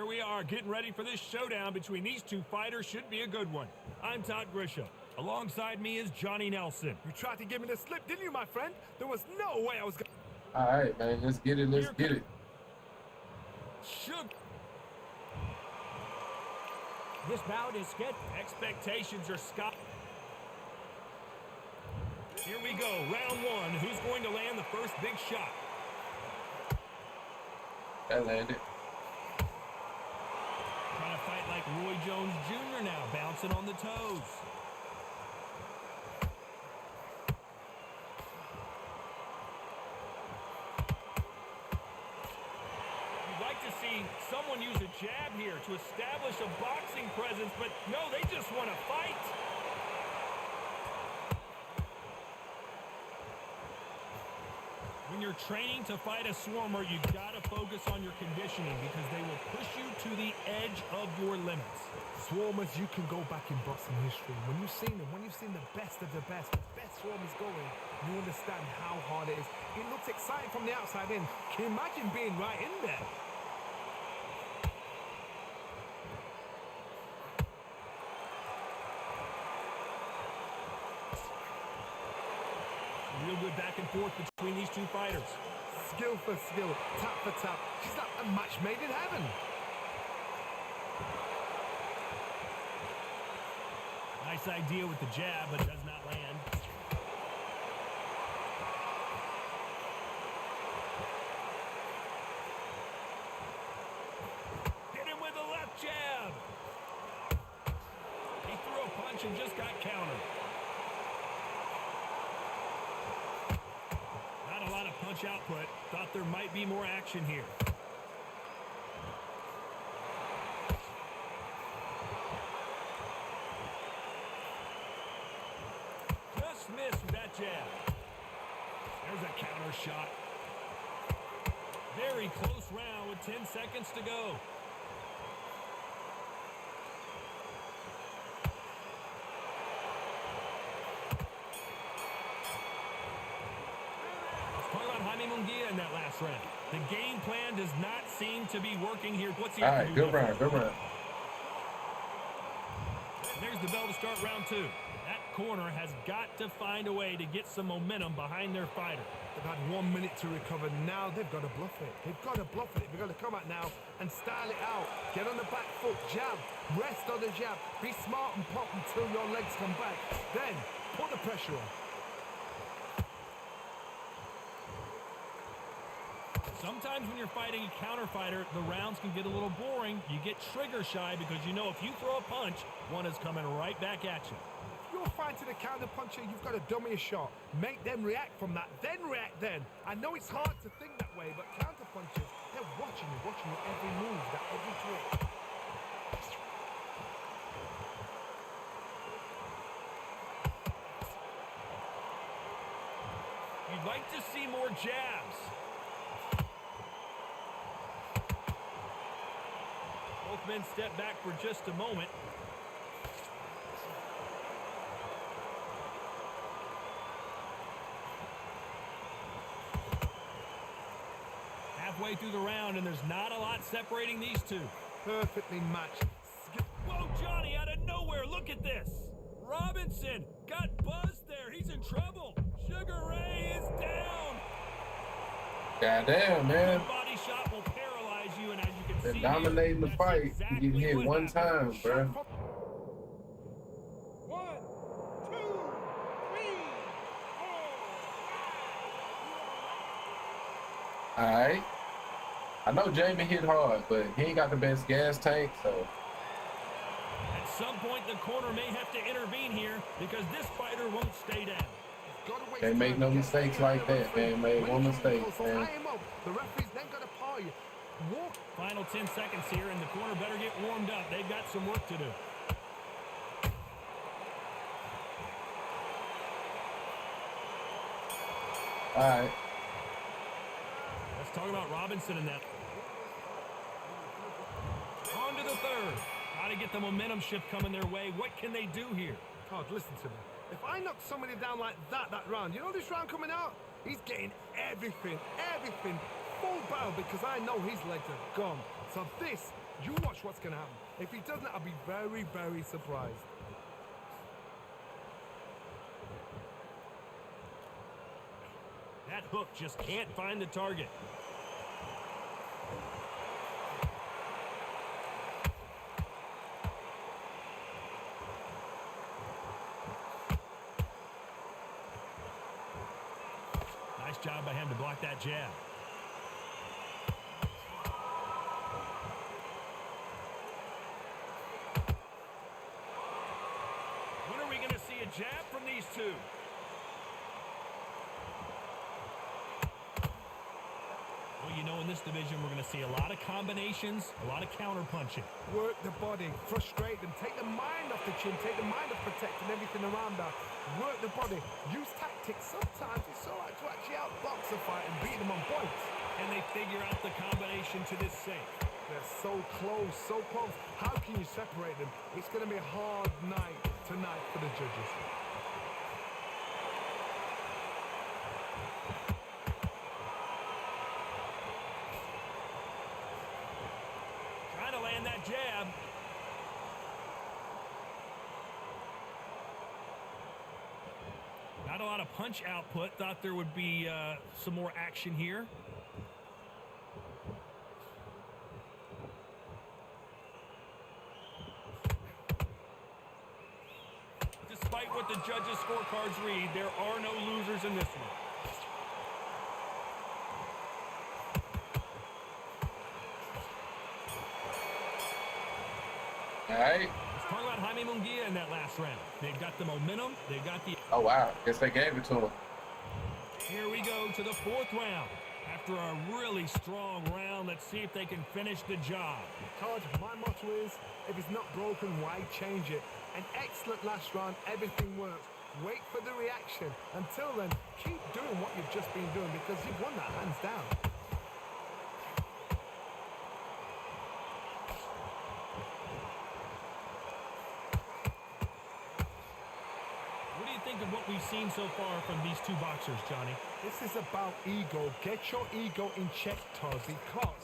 we are, getting ready for this showdown between these two fighters. Should be a good one. I'm Todd Grisham. Alongside me is Johnny Nelson. You tried to give me the slip, didn't you, my friend? There was no way I was going. All right, man. Let's get it. Let's get it. This bout is scheduled. Expectations are sky. Here we go. Round one. Who's going to land the first big shot? That landed. Trying to fight like Roy Jones Jr. now, bouncing on the toes. You'd like to see someone use a jab here to establish a boxing presence, but no, they just want to fight. When you're training to fight a swarmer, you've got to focus on your conditioning because they will push you to the edge of your limits. Swarmers, you can go back in boxing history. When you've seen them, when you've seen the best of the best swarmers going, you understand how hard it is. It looks exciting from the outside in. Can you imagine being right in there? Real good back and forth between these two fighters. Skill for skill, tap for tap. She's like a match made in heaven. Nice idea with the jab, but does not land. Hit him with the left jab. He threw a punch and just got countered. Not a lot of punch output. Thought there might be more action here. Just missed with that jab. There's a counter shot. Very close round with 10 seconds to go. In that last round. The game plan does not seem to be working here. What's he All right, good round, good round. There's the bell to start round two. That corner has got to find a way to get some momentum behind their fighter. They've had 1 minute to recover. Now they've got to bluff it. They've got to bluff it. They've got to come out now and style it out. Get on the back foot, jab, rest on the jab. Be smart and pop until your legs come back. Then put the pressure on. Sometimes when you're fighting a counter fighter, the rounds can get a little boring. You get trigger shy because you know if you throw a punch, one is coming right back at you. If you're fighting a counter puncher, you've got to dummy a shot. Make them react from that, then react then. I know it's hard to think that way, but counter punchers, they're watching you every move, that every twitch. You'd like to see more jabs. Both men step back for just a moment. Halfway through the round, and there's not a lot separating these two. Perfectly matched. Whoa, Johnny, out of nowhere, look at this. Robinson got buzzed there. He's in trouble. Sugar Ray is down. Goddamn, man. One body shot will paralyze you, and as you can They're see, dominating the fight. Exactly You get hit one time, bro. 1, 2, 3, 4. All right. I know Jamie hit hard, but he ain't got the best gas tank, so. At some point, the corner may have to intervene here because this fighter won't stay down. Can't make no mistakes like that, man. Made one mistake, man. The referee's then got to paw you. Walk. Final 10 seconds here, and the corner better get warmed up. They've got some work to do. All right. Let's talk about Robinson in that. On to the third. Got to get the momentum shift coming their way. What can they do here? Todd, listen to me. If I knock somebody down like that round, you know this round coming out? He's getting everything, full barrel, because I know his legs are gone. So this You watch what's going to happen. If he doesn't, I'll be very, very surprised. That hook just can't find the target. Nice job by him to block that jab. When are we going to see a jab from these two? Well, you know, in this division, we're going to see a lot of combinations, a lot of counter punching. Work the body, frustrate them, take the mind off the chin, take the mind off protecting everything around that. Work the body, use tactics. Sometimes it's all right to actually outbox a fight and beat them on points. And they figure out the combination to this safe. They're so close, so close. How can you separate them? It's going to be a hard night tonight for the judges. Trying to land that jab. Not a lot of punch output. Thought there would be some more action here. Despite what the judges' scorecards read, there are no losers in this one. All right. Let's talk about Jaime Munguia in that last round. They've got the momentum. They've got the... Oh, wow. Guess they gave it to him. Here we go to the fourth round. After a really strong round, let's see if they can finish the job. Todd, my motto is, if it's not broken, why change it? An excellent last round, everything works. Wait for the reaction. Until then, keep doing what you've just been doing because you've won that hands down. What do you think of what we've seen so far from these two boxers, Johnny? This is about ego. Get your ego in check, Todd, because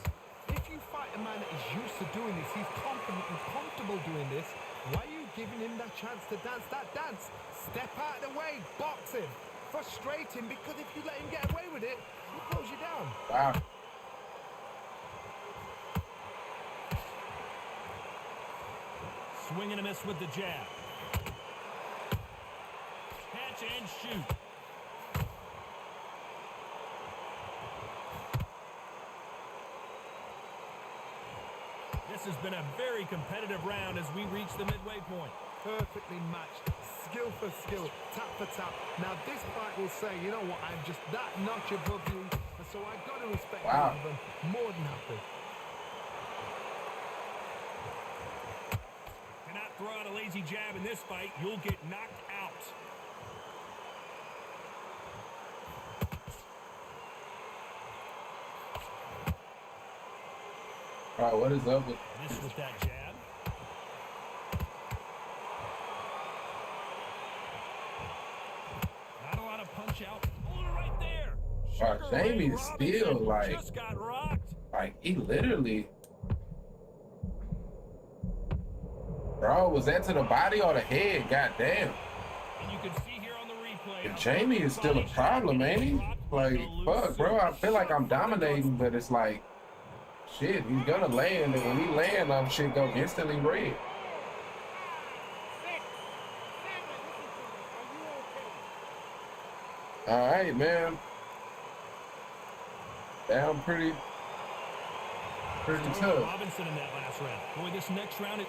if you fight a man that is used to doing this, he's confident and comfortable doing this, why are you giving him that chance to dance that dance? Step out of the way, box him, frustrate him, because if you let him get away with it, he pulls you down. Wow. Swing and a miss with the jab. Catch and shoot. This has been a very competitive round as we reach the midway point. Perfectly matched, skill for skill, tap for tap. Now this fight will say, you know what, I'm just that notch above you, and so I've got to respect Wow. them more than happy. Cannot throw out a lazy jab in this fight. You'll get knocked out. All right, what is up with Miss with that jab. Not a lot of punch out. Oh, right there. Wow, Sugar Jamie Ray is still, Robinson like- just got rocked. like he literally, bro, was that to the body or the head? Goddamn. And you can see here on the replay. And Jamie is still a problem, ain't he? Like, fuck, bro. I feel like I'm dominating, but it's like, shit, he's gonna land, and when he land, shit go instantly red. All right, man. Down pretty tough. Robinson in that last round. Boy, this next round is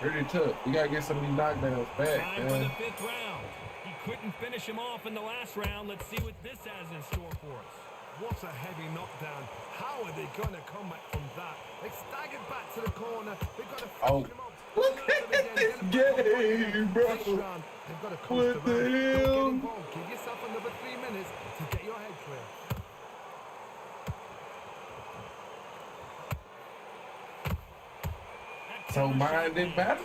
Pretty tough. We gotta get some of these knockdowns back, time for the man. fifth round. He couldn't finish him off in the last round. Let's see what this has in store for us. What a heavy knockdown. How are they going to come back from that? They staggered back to the corner. They've got to Oh, finish him up. look at this game, bro. Next round, they've got to coast What the around. Don't hell? get involved. Give yourself another 3 minutes to get your head clear. That So counter shot minded lands. battle.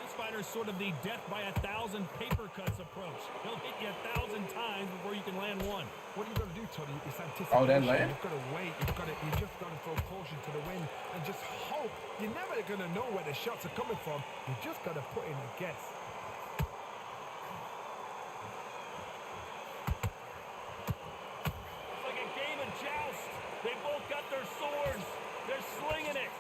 This fighter's sort of the death by 1,000 paper cuts approach. He'll hit you 1,000 times before you can land one. What you got to do, Tony, is anticipate. Oh, that land? You've got to wait. You just got to throw caution to the wind and just hope. You're never going to know where the shots are coming from. You just got to put in a guess. It's like a game of joust. They both got their swords. They're slinging it.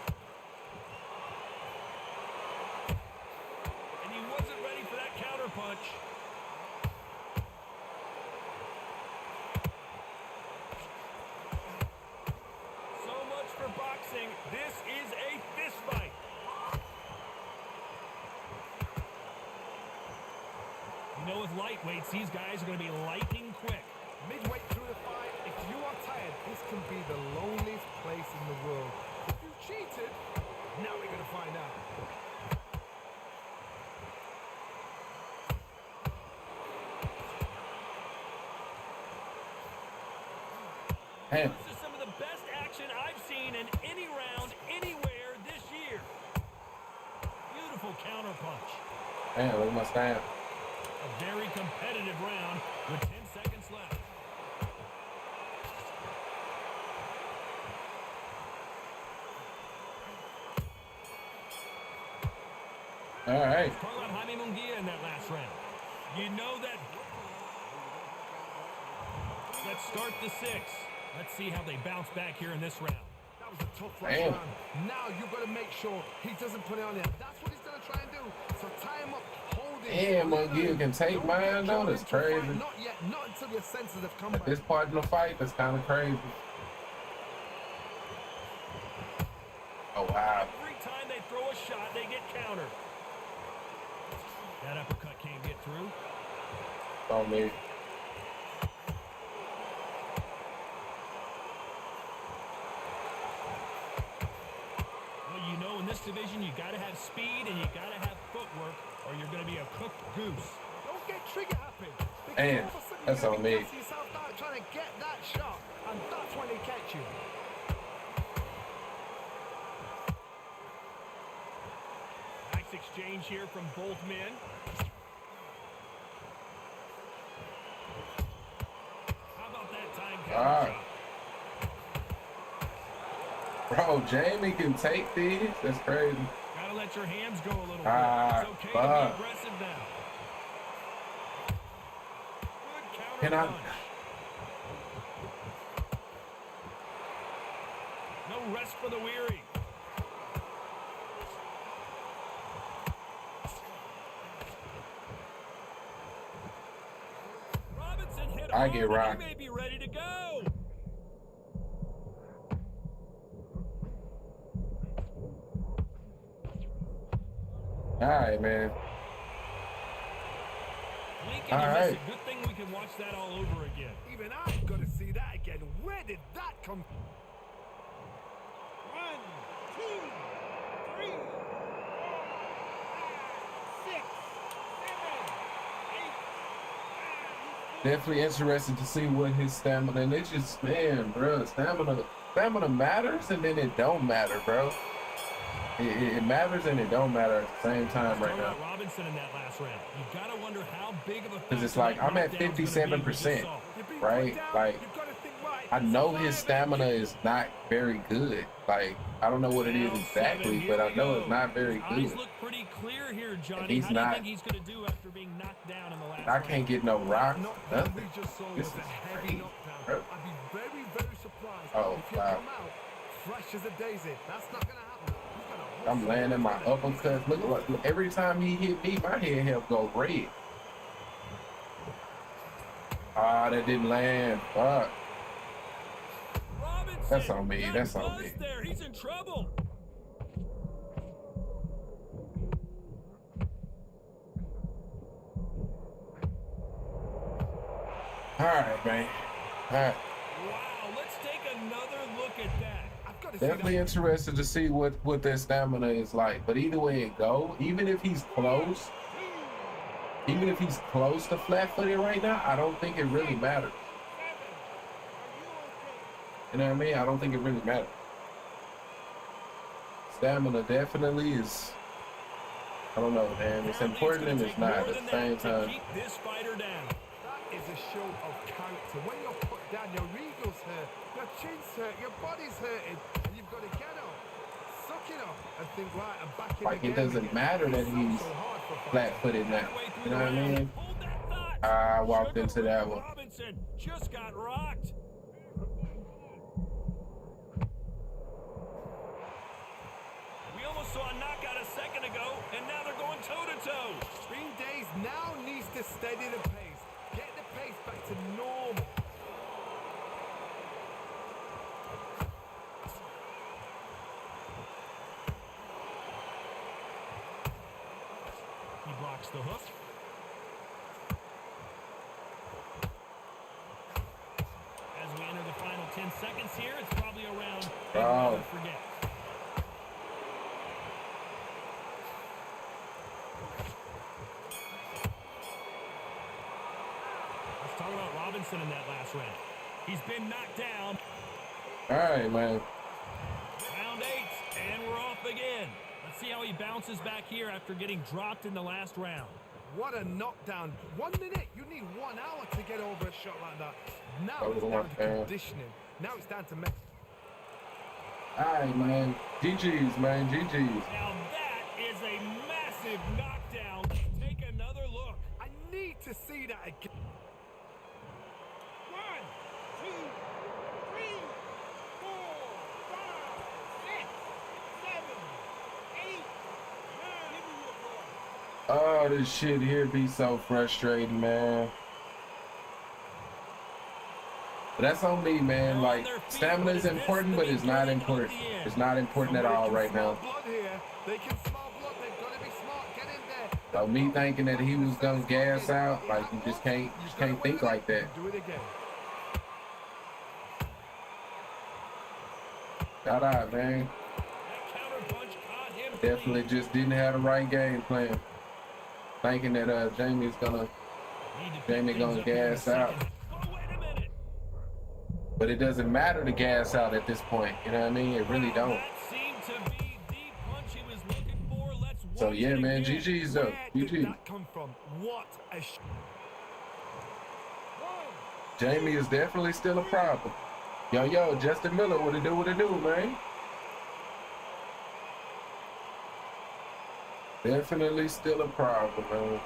And he wasn't ready for that counter punch. So much for boxing. This is a fist fight. You know, with lightweights, these guys are going to be lightning quick. Midway through the fight, if you are tired, this can be the loneliest place in the world. If you cheated, now we're going to find out. Damn. This is some of the best action I've seen in any round, anywhere this year. Beautiful counter punch. Damn, look at my stand. A very competitive round with 10 seconds left. All right. Call out Jaime Munguia in that last round. You know that. Let's start the 6. Let's see how they bounce back here in this round. That was a tough first Damn. round. Now you've got to make sure he doesn't put it on you. That's what he's going to try and do. So tie him up, hold it. Damn, Munguia can take Don't mine, get though. drawn That's into a fight. crazy. Not yet. Not until your senses have come At back. this part in the fight, that's kind of crazy. Oh, wow. Every time they throw a shot, they get countered. That uppercut can't get through. On me. Well, you know, in this division, you got to have speed and you got to have footwork, or you're going to be a cooked goose. Don't get trigger happy. Because Man, all of a sudden that's you're on gonna me. gas yourself out trying to get that shot, and that's when they catch you. Nice exchange here from both men. How about that time counter shot? Bro, Jamie can take these. That's crazy. Gotta let your hands go a little bit. Ah, It's okay to fuck. be aggressive now. Good counter Can I- punch. No rest for the weary. Robinson hit I hard get and rocked. he may be ready to go. All right, man. Blink and All you miss right. it. Good thing we can watch that all over again. Even I've got to see that again. Where did that come? 1, 2, 3, 4, 5, 6, 7, 8. Definitely interested to see what his stamina. And it's just, man, bro, stamina matters and then it don't matter, bro. It matters and it don't matter at the same time right now. Robinson in that last round. You gotta wonder how big of a Because it's like I'm at 57%, right? Like I know his stamina is not very good. Like I don't know what it is exactly, but I know it's not very Eyes good. look pretty clear here, Johnny. And he's How do you not- think he's gonna do after being knocked down in the last I round? can't get no rocks, Knockdown nothing. we just saw This was a is heavy crazy, knockdown. bro. I'd be very, very surprised Oh, if you wow. come out fresh as a daisy. That's not going to happen. He's gonna I'm landing my uppercuts. Look, every time he hit me, my head helped go red. Ah, that didn't land. Fuck. Robinson That's on me. got That's on buzzed me. there. He's in trouble. All right, man. All right. Wow, let's take another look at that. I've got to see Definitely that. interested to see what their stamina is like. But either way it go, even if he's close to flat-footed right now, I don't think it really matters. You know what I mean? I don't think it really matters. Stamina definitely is I don't know, man. It's Apparently important gonna and take it's not more at than the that same to time. keep this fighter down. That is a show of character. When you're put down, your ego's hurt, your chin's hurt, your body's hurting, and you've got to get up, suck it up, and think, right, I'm back in Like, the it game doesn't again. matter that It's he's so hard for a fighter. flat-footed now. Halfway through You the know what I round. mean? Hold that thought. I walked Sugar into that Ray one. Robinson just got rocked. We almost saw a knockout a second ago, and now they're going toe-to-toe. Green Days now needs to steady the pace, get the pace back to normal. He blocks the hook. As we enter the final 10 seconds here, it's probably a round they'd rather forget. Let's talk about Robinson in that last round. He's been knocked down. All right, man. Round 8, and we're off again. Let's see how he bounces back here after getting dropped in the last round. What a knockdown. 1 minute, you need 1 hour to get over a shot like that. Now That it's was down to one, conditioning. Now it's down to All right, man. GG's, man. GG's. Now that is a massive knockdown. Take another look. I need to see that again. 1, 2, 3, 4, 5, 6, 7, 8, 9. Give me your boy. Oh, this shit here be so frustrating, man. But that's on me, man. Like, stamina is important, but it's not important. It's not important at all right now. Blood here. They can smell blood. They've got to be smart. Get in there. So me thinking that he was gonna gas out, like, you just can't think like that. Do it again. Shout out, man. That counter punch caught him Definitely clean. just didn't have the right game plan. Thinking that Jamie gonna Need to pick Jamie things gonna up here in a gas out. second. Oh, wait a minute. But it doesn't matter to gas out at this point. You know what I mean? It really don't. That seemed to be the punch he was looking for. Let's So watch yeah, it man, again. GG's though. Where did GG. that come from? What a Jamie is definitely still a problem. Yo, Justin Miller, what it do, man? Definitely still a problem, man.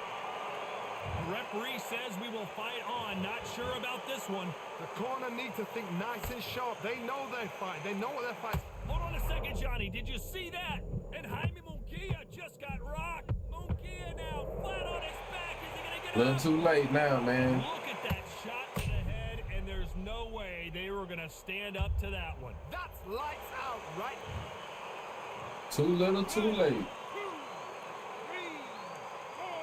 The referee says we will fight on. Not sure about this one. The corner need to think nice and sharp. They know their fight. They know what their fight. Hold on a second, Johnny. Did you see that? And Jaime Munguia just got rocked. Munguia now flat on his back. Is he going to get A little up? too late now, man. Look at that shot to the head, and there's no way they were going to stand up to that one. That's lights out, right? Too little, too late. 2, 3, 4, 5,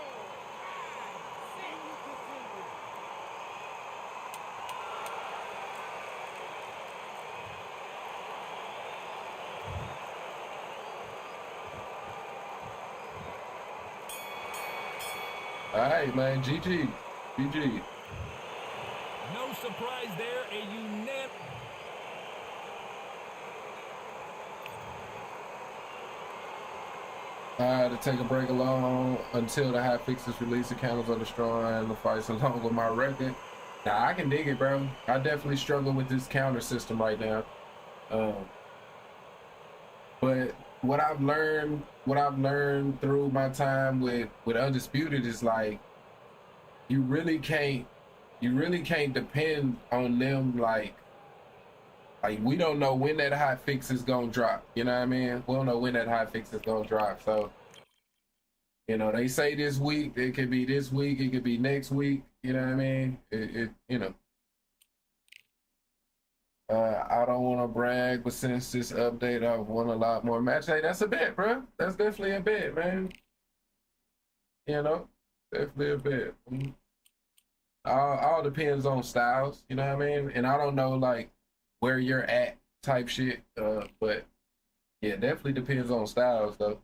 6. All right, man. GG. GG. No surprise there. A unanimous. To take a break along until the hot fixes release, the counters are destroying the fights along with my record. Now I can dig it, bro. I definitely struggle with this counter system right now. But what I've learned through my time with Undisputed is like you really can't depend on them like we don't know when that hot fix is gonna drop. You know what I mean? We don't know when that hot fix is gonna drop. So, you know, they say this week, it could be this week, it could be next week. You know what I mean? You know. I don't want to brag, but since this update, I've won a lot more matches. Hey, that's a bet, bro. That's definitely a bet, man. You know, definitely a bet. All depends on styles. You know what I mean? And I don't know like where you're at type shit. But yeah, definitely depends on styles though.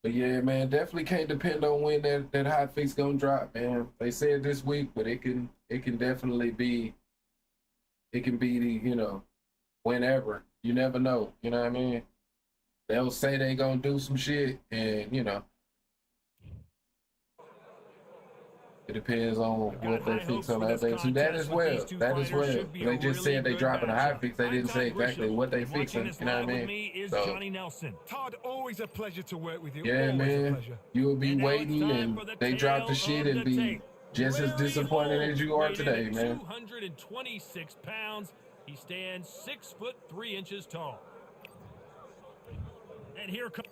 But yeah, man, definitely can't depend on when that hot fix gonna drop, man. They said this week, but it can definitely be It can be whenever. You never know. You know what I mean? They'll say they gonna do some shit, and it depends on what they fix on that day too. That as well. That as well. They just said they dropping a high fix. They didn't say exactly what they fixing. You know what I mean? So, Todd, always a pleasure to work with you. yeah, Always a man. pleasure. You'll be waiting, and they drop the shit and be just as disappointed as you are today, man. 226 pounds. He stands 6'3" tall. And here comes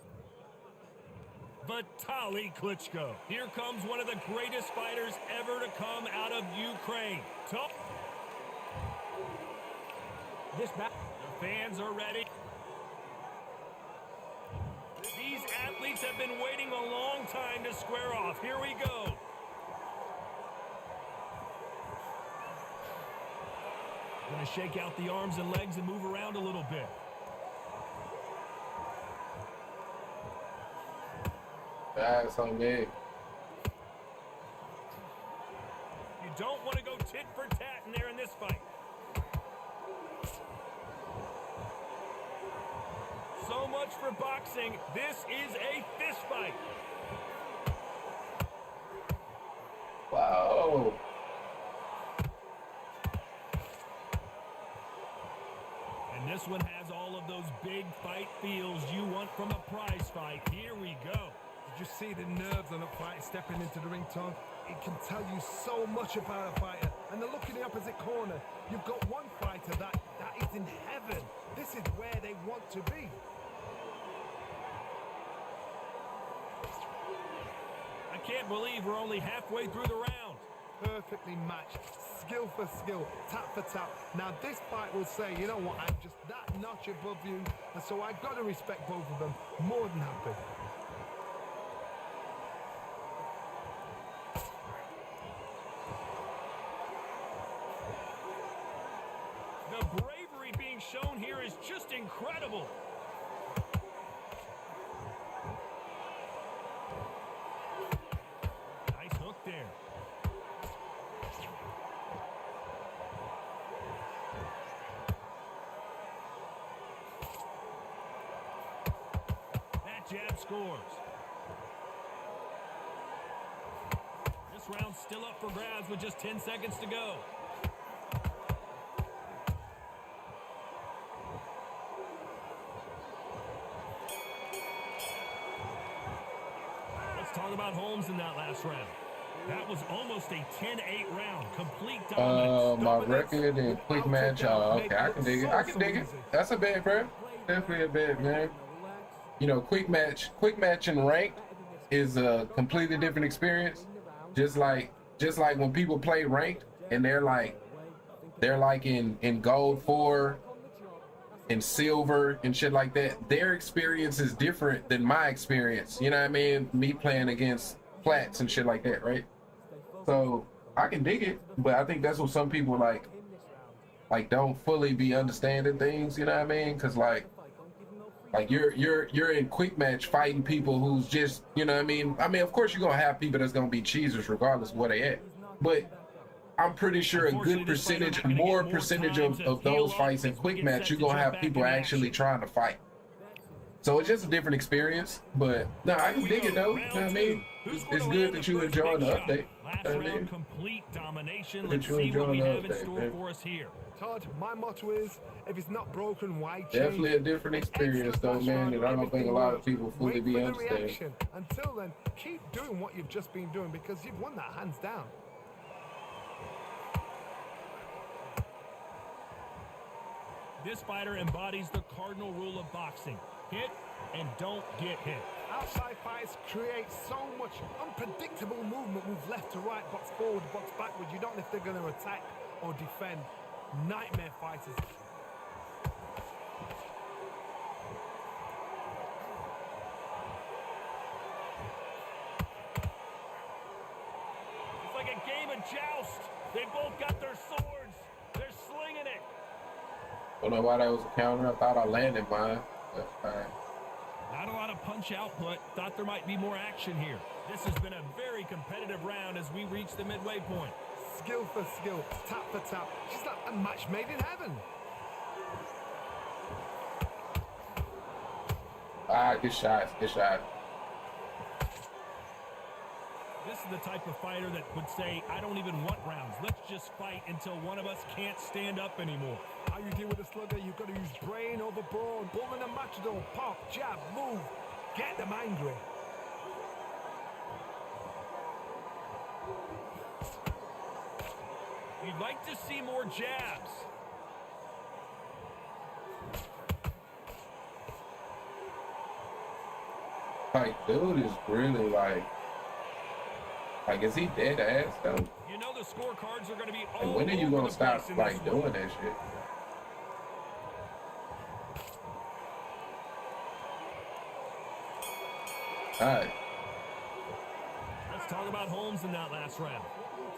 Vitaly Klitschko. Here comes one of the greatest fighters ever to come out of Ukraine. The fans are ready. These athletes have been waiting a long time to square off. Here we go. Gonna shake out the arms and legs and move around a little bit. That's on me. You don't want to go tit for tat in there in this fight. So much for boxing. This is a fist fight. Wow. And this one has all of those big fight feels you want from a prize fight. Here we go. Did you see the nerves on a fighter stepping into the ring, Todd? It can tell you so much about a fighter. And then look in the opposite corner. You've got one fighter that is in heaven. This is where they want to be. I can't believe we're only halfway through the round. Perfectly matched, skill for skill, tap for tap. Now this fight will say, you know what, I'm just that notch above you, and so I've got to respect both of them. More than happy. The bravery being shown here is just incredible. Nice hook there. That jab scores. This round's still up for grabs with just 10 seconds to go. Talk about Holmes in that last round. That was almost a 10-8 round. Complete dominance. My record and quick match. Okay, I can dig it. I can dig it. That's a bet, bro. Definitely a bet, man. Quick match and ranked is a completely different experience. Just like when people play ranked and they're like in gold 4 and silver and shit like that, their experience is different than my experience. You know what I mean? Me playing against plats and shit like that, right? So I can dig it, but I think that's what some people like don't fully be understanding things. You know what I mean? Because like you're in quick match fighting people who's just, you know what I mean? I mean, of course you're gonna have people that's gonna be cheesers regardless of where they at, but I'm pretty sure a good percentage, more percentage of those fights in quick match, you're gonna have people actually trying to fight. So it's just a different experience, but no, I can dig it though. You know what I mean? It's good that you enjoying the update. Last round, complete domination. Let's see what we have in store for us here. Todd, my motto is, if it's not broken, why change? Definitely a different experience though, man, and I don't think a lot of people fully be understanding. Until then, keep doing what you've just been doing because you've won that hands down. This fighter embodies the cardinal rule of boxing. Hit and don't get hit. Outside fights create so much unpredictable movement. Move left to right, box forward, box backwards. You don't know if they're going to attack or defend. Nightmare fighters. It's like a game of joust. They both got their swords. They're slinging it. Don't know why that was a counter. I thought I landed mine. But, Not a lot of punch output. Thought there might be more action here. This has been a very competitive round as we reach the midway point. skill for skill, tap for tap. She's like a match made in heaven. Ah, good shot, good shot. This is the type of fighter that would say, I don't even want rounds. Let's just fight until one of us can't stand up anymore. How you deal with a slugger, you've got to use brain over brawn. Bull in a matador, pop, jab, move. Get them angry. You'd like to see more jabs. Like, dude is really like, is he dead ass though? You know the scorecards are going to be all And when are you over gonna the stop place in like this one. doing that shit? All right. Let's talk about Holmes in that last round.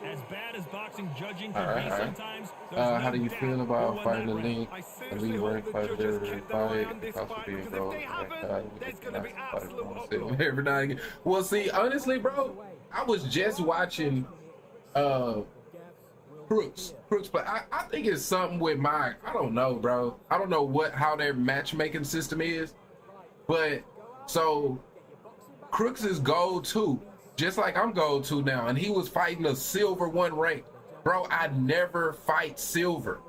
As bad as boxing judging All can right, be all right. sometimes, there's How no do you doubt feel who about won fighting that the round. link? I The seriously lead hope rank the fighter judges every kept their eye fight. on this Also fight, being because if gold. they haven't, there's going to be absolute uproar. Every night again. Well, see, honestly, bro, I was just watching Crooks play. I think it's something with I don't know, bro. I don't know how their matchmaking system is, but so Crooks is gold 2, just like I'm gold 2 now, and he was fighting a silver 1 rank. Bro, I never fight silver.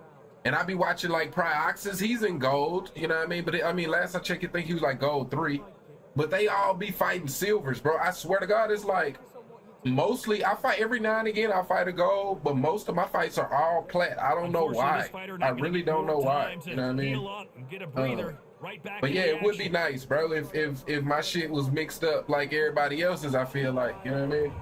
And I be watching like Prioxis, he's in gold, you know what I mean? But I mean, last I checked, I think he was like gold 3. But they all be fighting silvers, bro. I swear to God, it's like mostly I fight every now and again. I fight a gold, but most of my fights are all plat. I don't know why. I really don't know why. You know what I mean? Get a breather, right back But in yeah, the it would be action. nice, bro, if my shit was mixed up like everybody else's. I feel like, you know what I mean?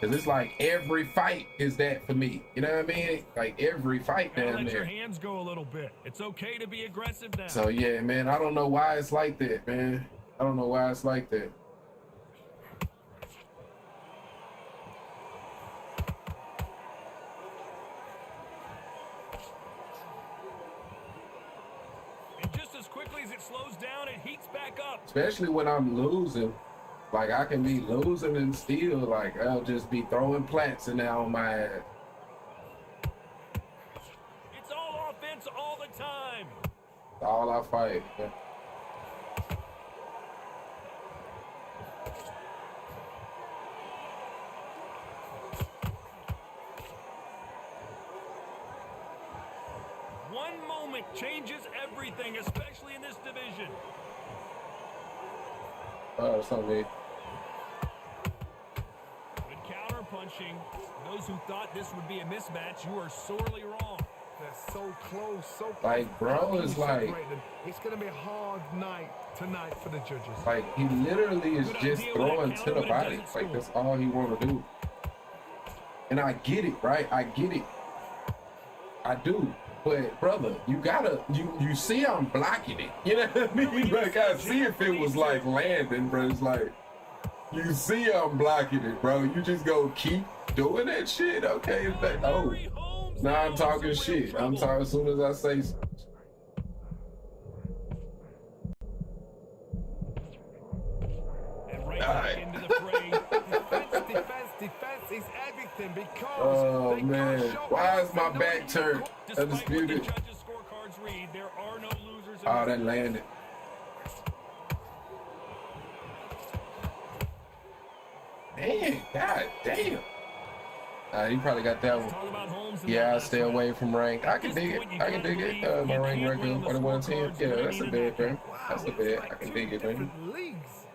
Cause it's like every fight is that for me. You know what I mean? Like every fight Gotta down let your there. hands go a little bit. It's okay to be aggressive now. So yeah, man, I don't know why it's like that, man. I don't know why it's like that. And just as quickly as it slows down, it heats back up. Especially when I'm losing. Like I can be losing and still like I'll just be throwing plants in there on my ass. It's all offense all the time. All I fight. Man. One moment changes everything, especially in this division. Oh, it's on me. Good counter punching. Those who thought this would be a mismatch, you are sorely wrong. They're so close, so close. Like, bro, it's like, it's going to be a hard night tonight for the judges. like he literally is Good just idea with throwing that to counter, the but it body. doesn't Like score. that's all he want to do. And I get it, right? I get it. I do. But brother, you gotta you see I'm blocking it. You know what I mean? Like I see if it was like landing, bro. It's like you see I'm blocking it, bro. You just go keep doing that shit. Okay, it's like, oh, Henry Holmes now I'm now talking is in real shit. I'm trouble. talking as soon as I say something. And right All back right. into the fray. Defense is everything because Oh they man, can't show why is us my and back nobody turned? Despite what the Undisputed. judges' scorecards read, there are no losers in Oh, this that landed. Man, god damn. He probably got that one. Talk about Holmes in Yeah, that I last stay round. away from rank. I can At dig this it. point, you I can gotta dig it. believe My you rank can't record run the 4110. scorecards. Yeah, You're that's a gonna bid, need bro. an That's a Wow, bid. it's I like can two dig it, man. different leagues.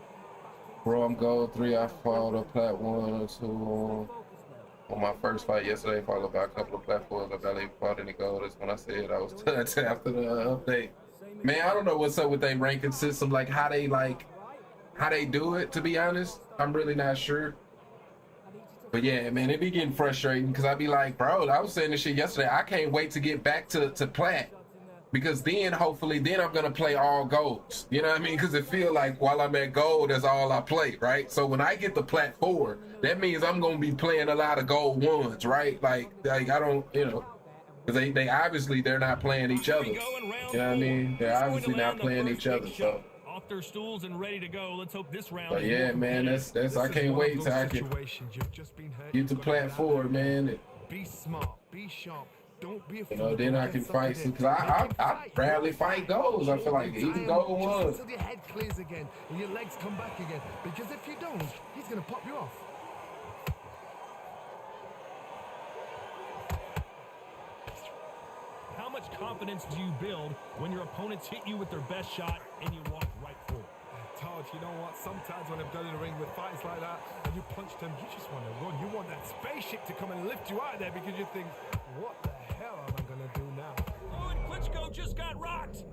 Bro, I'm gold 3. I followed a plat 1 or 2 on my first fight yesterday, followed by a couple of platforms. I barely fought any gold. That's when I said I was touched after the update. Man, I don't know what's up with their ranking system, like how they do it, to be honest. I'm really not sure. But yeah, man, it be getting frustrating because I be like, bro, I was saying this shit yesterday. I can't wait to get back to plat because then hopefully then I'm gonna play all golds. You know what I mean? Because it feel like while I'm at gold, that's all I play, right? So when I get to plat 4, that means I'm gonna be playing a lot of gold 1s, right? Like I don't, you know, because they obviously they're not playing each other. You know what I mean? They're obviously not playing each other. So Off their stools and ready to go. Let's hope this round. But is yeah, more man, competitive. that's I This is can't one of wait those till I can situations you've just been hurt. get You've to got plat get out 4, there. man. Be smart, be sharp. Don't be a You fool. know, then I can fight some, cause I rarely fight goals. I feel like easy goal one. Just until your head clears again and your legs come back again. Because if you don't, he's gonna pop you off. How much confidence do you build when your opponents hit you with their best shot and you walk right through it? Todd, you know what? Sometimes when I've done in the ring with fights like that and you punch them, you just want to run. You want that spaceship to come and lift you out of there because you think, what the hell am I going to do now? Oh, and Klitschko just got rocked.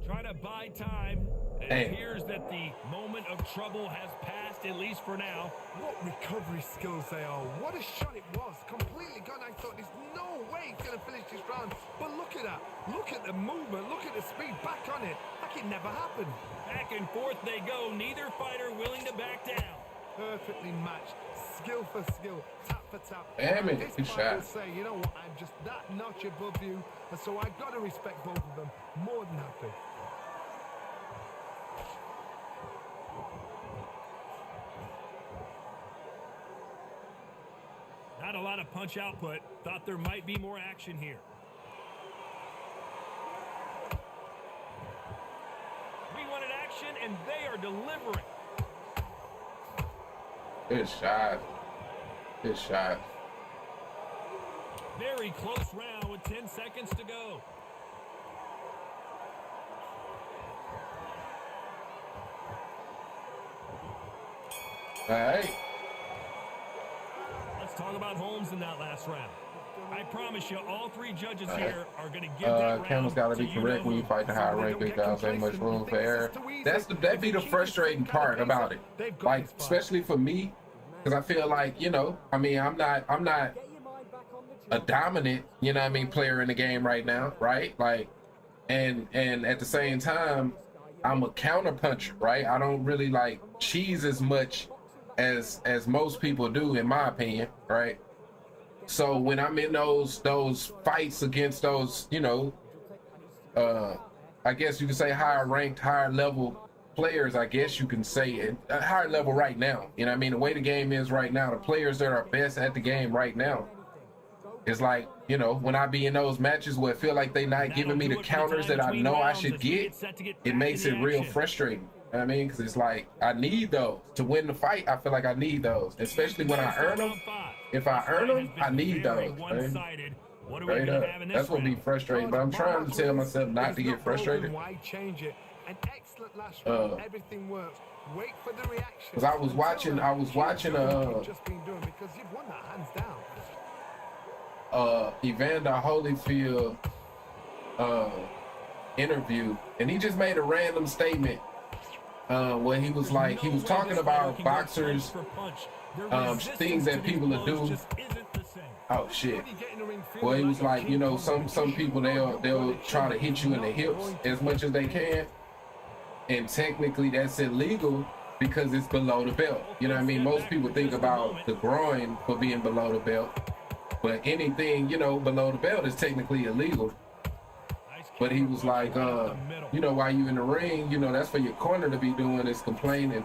Try to buy time. It Damn. appears that the moment of trouble has passed, at least for now. What recovery skills they are. What a shot it was. Completely gone. I thought there's no way he's going to finish this round. But look at that. Look at the movement. Look at the speed. Back on it. Like it never happened. Back and forth they go. Neither fighter willing to back down. Perfectly matched. Skill for skill. Tap for tap. Damn it, This good fight will shot. say, you know what? I'm just that notch above you. And so I've got to respect both of them. More than happy. Not a lot of punch output. Thought there might be more action here. We wanted action, and they are delivering. Good shot. Good shot. Very close round with 10 seconds to go. All right. Let's talk about Holmes in that last round. I promise you, all three judges here are going to give that round Camera's got to be you correct know when you who. fight the higher ranked big guys. Ain't much room for error. That'd be the frustrating part about it. Like, especially for me, because I feel like, you know, I mean, I'm not a dominant, you know what I mean, player in the game right now, right? Like, and at the same time, I'm a counter puncher, right? I don't really like cheese as much as most people do, in my opinion, right? So when I'm in those fights against those, you know, I guess you could say higher ranked, higher level players, I guess you can say at a higher level right now. You know what I mean? The way the game is right now, the players that are best at the game right now, is like, you know, when I be in those matches where I feel like they not giving me the counters that I know I should get, it makes it real frustrating. You know what I mean? Because it's like, I need those to win the fight. I feel like I need those, especially when I earn them. If I earn them, I need those. Right? Straight up. That's what be frustrating. But I'm trying to tell myself not to get frustrated. Why change it? An excellent last round. Everything works. Wait for the reaction. Because I was watching just been doing because you've won that hands down. Evander Holyfield interview, and he just made a random statement where he was like, he was talking about boxers, things that people are do. Oh shit. Well, he was like, you know, some people they'll try to hit you in the hips as much as they can, and technically that's illegal because it's below the belt. You know what I mean? Most people think about the groin for being below the belt, but anything, you know, below the belt is technically illegal. But he was like, you know, while you in the ring, you know, that's for your corner to be doing is complaining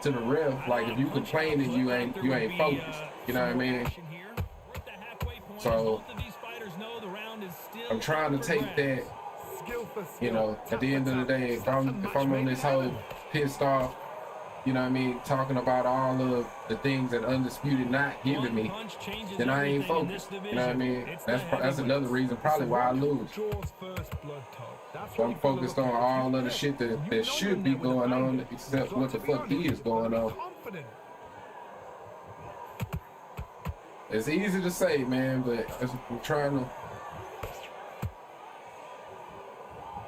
to the ref. Like, if you complaining, you ain't focused. You know what I mean? So I'm trying to take that, you know, at the end of the day, if I'm on this whole pissed off, you know what I mean, talking about all of the things that Undisputed not giving me, then I ain't focused. You know what I mean? That's another reason probably why I lose. So I'm focused on all of the shit that should be going on, except what the fuck is going on. It's easy to say, man, but I'm trying to.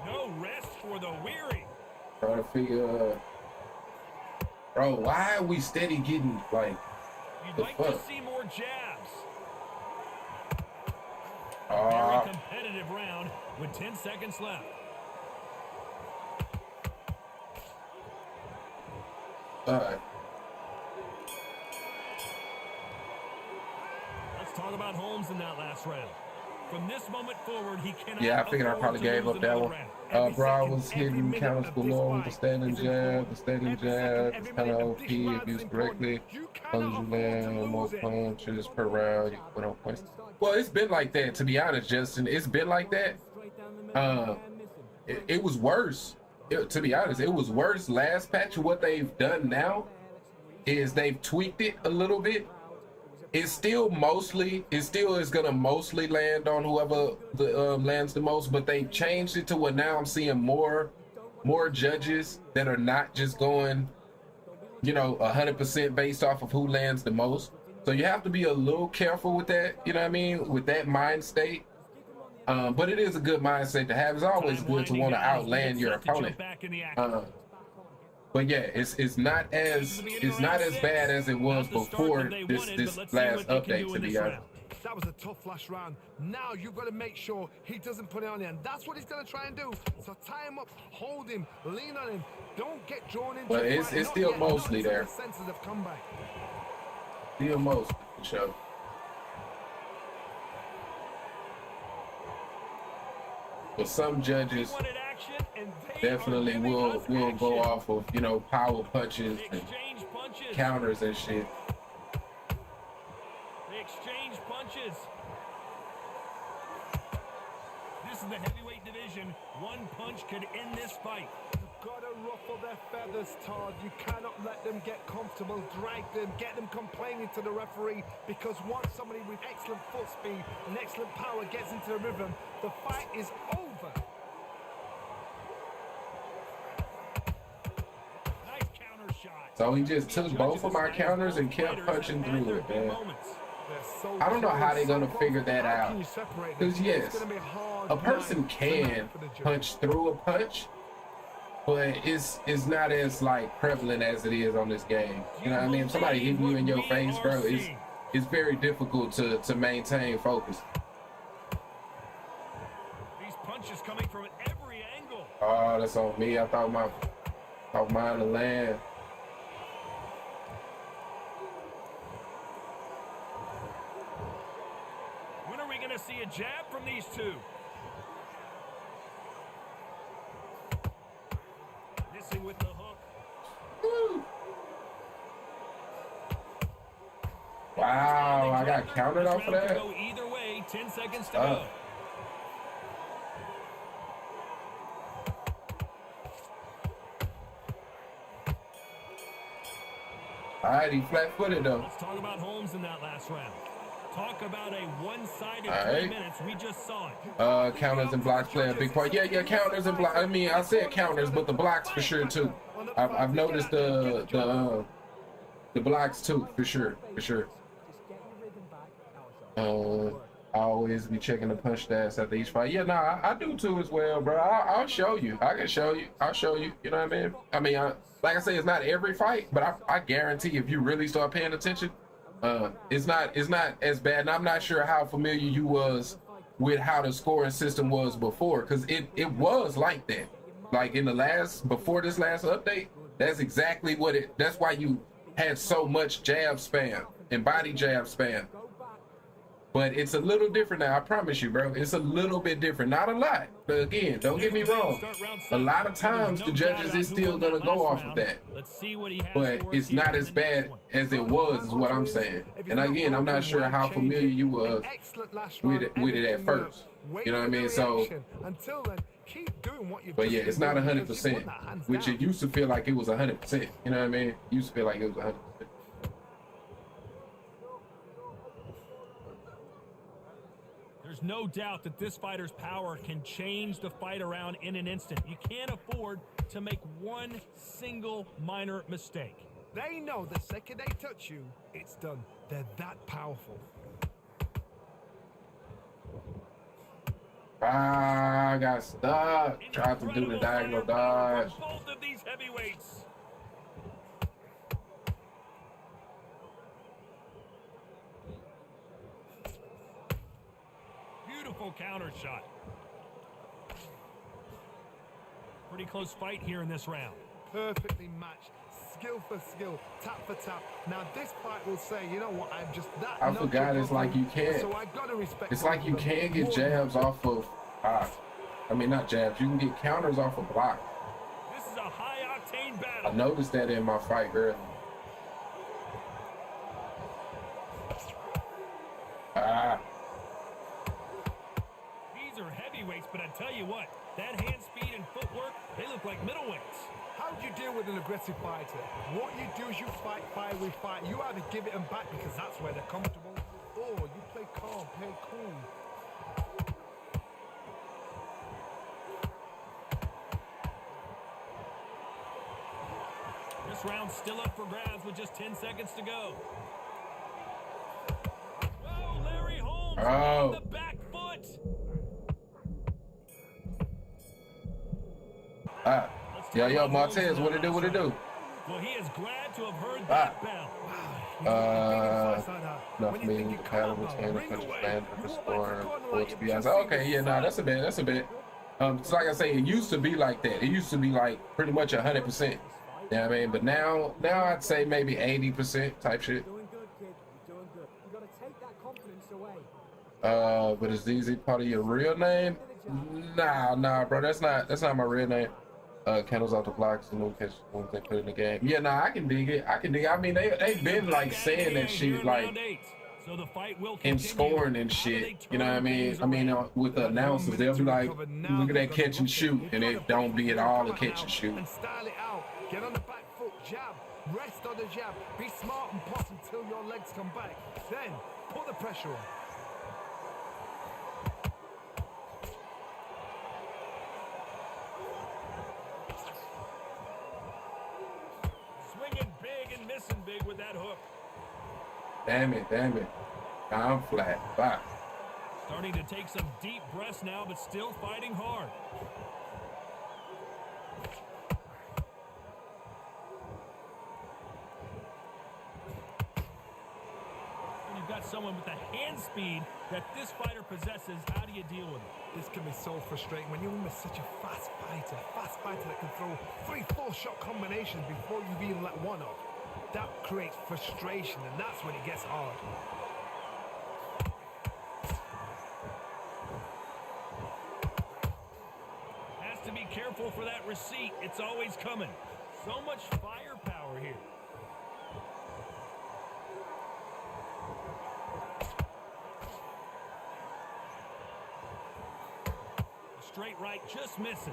No rest for the weary. Trying to figure bro, why are we steady getting like You'd the like fuck? to see more jabs. Very competitive round with 10 seconds left. Alright. Let's talk about Holmes Holmes in that last round. From this moment forward, he cannot. Yeah, I figured I afford probably to gave lose up that another one. round. Bra was hitting counters below, the standing jab, is kind of OP if used correctly. Punches you land, more punches per round, you put on points. Well, it's been like that, to be honest, Justin. It's been like that. It was worse. To be honest, it was worse last patch. What they've done now is they've tweaked it a little bit. It still is gonna mostly land on whoever lands the most, but they changed it to where now I'm seeing more judges that are not just going, 100% based off of who lands the most. So you have to be a little careful with that, you know what I mean, with that mind state. But it is a good mindset to have. It's always good to want to outland your opponent. But yeah, it's not as bad as it was before this last update, to be honest. That was a tough last round. Now you've got to make sure he doesn't put it on you, and that's what he's going to try and do. So tie him up, hold him, lean on him. Don't get drawn into. But it's still mostly there. Senses have come back. Still mostly for sure. But some judges definitely will go off of power punches and counters and shit. They exchange punches. This is the heavyweight division. One punch could end this fight. You've got to ruffle their feathers, Todd. You cannot let them get comfortable, drag them, get them complaining to the referee, because once somebody with excellent foot speed and excellent power gets into the rhythm, the fight is over. So he just took both of my counters and kept punching through it, man. I don't know how they're gonna figure that out. Because yes, a person can punch through a punch, but it's not as prevalent as it is on this game. You know what I mean? If somebody hitting you in your face, bro, it's very difficult to maintain focus. These punches coming from every angle. Oh, that's on me. I thought mine to land. When are we going to see a jab from these two? Missing with the hook. Woo. Wow, I got counted off of that. Go either way, 10 seconds to go. All right, he flat-footed though. Let's talk about Holmes in that last round. Talk about a one-sided 3 minutes. We just saw it. Counters and blocks play a big part. Yeah, counters and blocks. I mean, I said counters, but the blocks for sure too. I've noticed the blocks too, for sure. I always be checking the punch stats after each fight. Yeah, nah, I do too as well, bro. I'll show you. I can show you. I'll show you. You know what I mean? I mean, like I say, it's not every fight, but I guarantee if you really start paying attention, it's not as bad. And I'm not sure how familiar you was with how the scoring system was before, because it was like that. Like before this last update, that's exactly that's why you had so much jab spam and body jab spam. But it's a little different now, I promise you, bro. It's a little bit different. Not a lot. But again, don't get me wrong. A lot of times the judges is still gonna go off of that. But it's not as bad as it was, is what I'm saying. And again, I'm not sure how familiar you were with it at first. You know what I mean? So, but yeah, it's not 100%, which it used to feel like it was 100%. You know what I mean? It used to feel like it was 100%. There's no doubt that this fighter's power can change the fight around in an instant. You can't afford to make one single minor mistake. They know the second they touch you, it's done. They're that powerful. I got stuck. Tried to do the diagonal dodge. Both of these heavyweights. Beautiful counter shot. Pretty close fight here in this round. Perfectly matched. skill for skill, tap for tap. Now this fight will say, you know what, I'm just that. I forgot it's like you can't. So I gotta respect. It's like you can get jabs off of. I mean, not jabs. You can get counters off of block. This is a high-octane I battle. noticed that in my fight earlier. These are heavyweights, but I tell you what, that hand speed and footwork, they look like middleweights. How do you deal with an aggressive fighter? What you do is you fight, fire with fight. You either give it them back because that's where they're comfortable, or you play calm, play cool. This round's still up for grabs with just 10 seconds to go. Whoa, Larry Holmes on the back foot. Yo, Martez, what it do? Well, he is glad to have heard that bell. Enough meaning the paddle mechanic for the band of the storm. Okay, yeah, nah, that's a bit. So like I say, it used to be like that. It used to be like pretty much 100%. You know what I mean? But now I'd say maybe 80% type shit. Doing good, kid. You're doing good. You gotta take that confidence away. But is DZ part of your real name? Nah, bro, that's not my real name. Candles off the blocks, the new catch once they put it in the game. Yeah, nah, I can dig it. I mean, they've been like saying that shit like So the fight will in continue. scoring and shit. You know what I mean? With the announcers, they'll be like, look at that catch and shoot, and it don't be at all a catch and shoot. And style it out. Get on the back foot, jab. Rest on the jab. Be smart and pop until your legs come back. Then put the pressure on. Swinging big and missing big with that hook. Damn it. Now I'm flat. Bye. Starting to take some deep breaths now, but still fighting hard. When you've got someone with the hand speed that this fighter possesses, how do you deal with it? This can be so frustrating when you're with such a fast fighter that can throw 3-4 shot combinations before you've even let one off. That creates frustration, and that's when it gets hard. Has to be careful for that receipt. It's always coming. So much firepower here. Straight right just misses.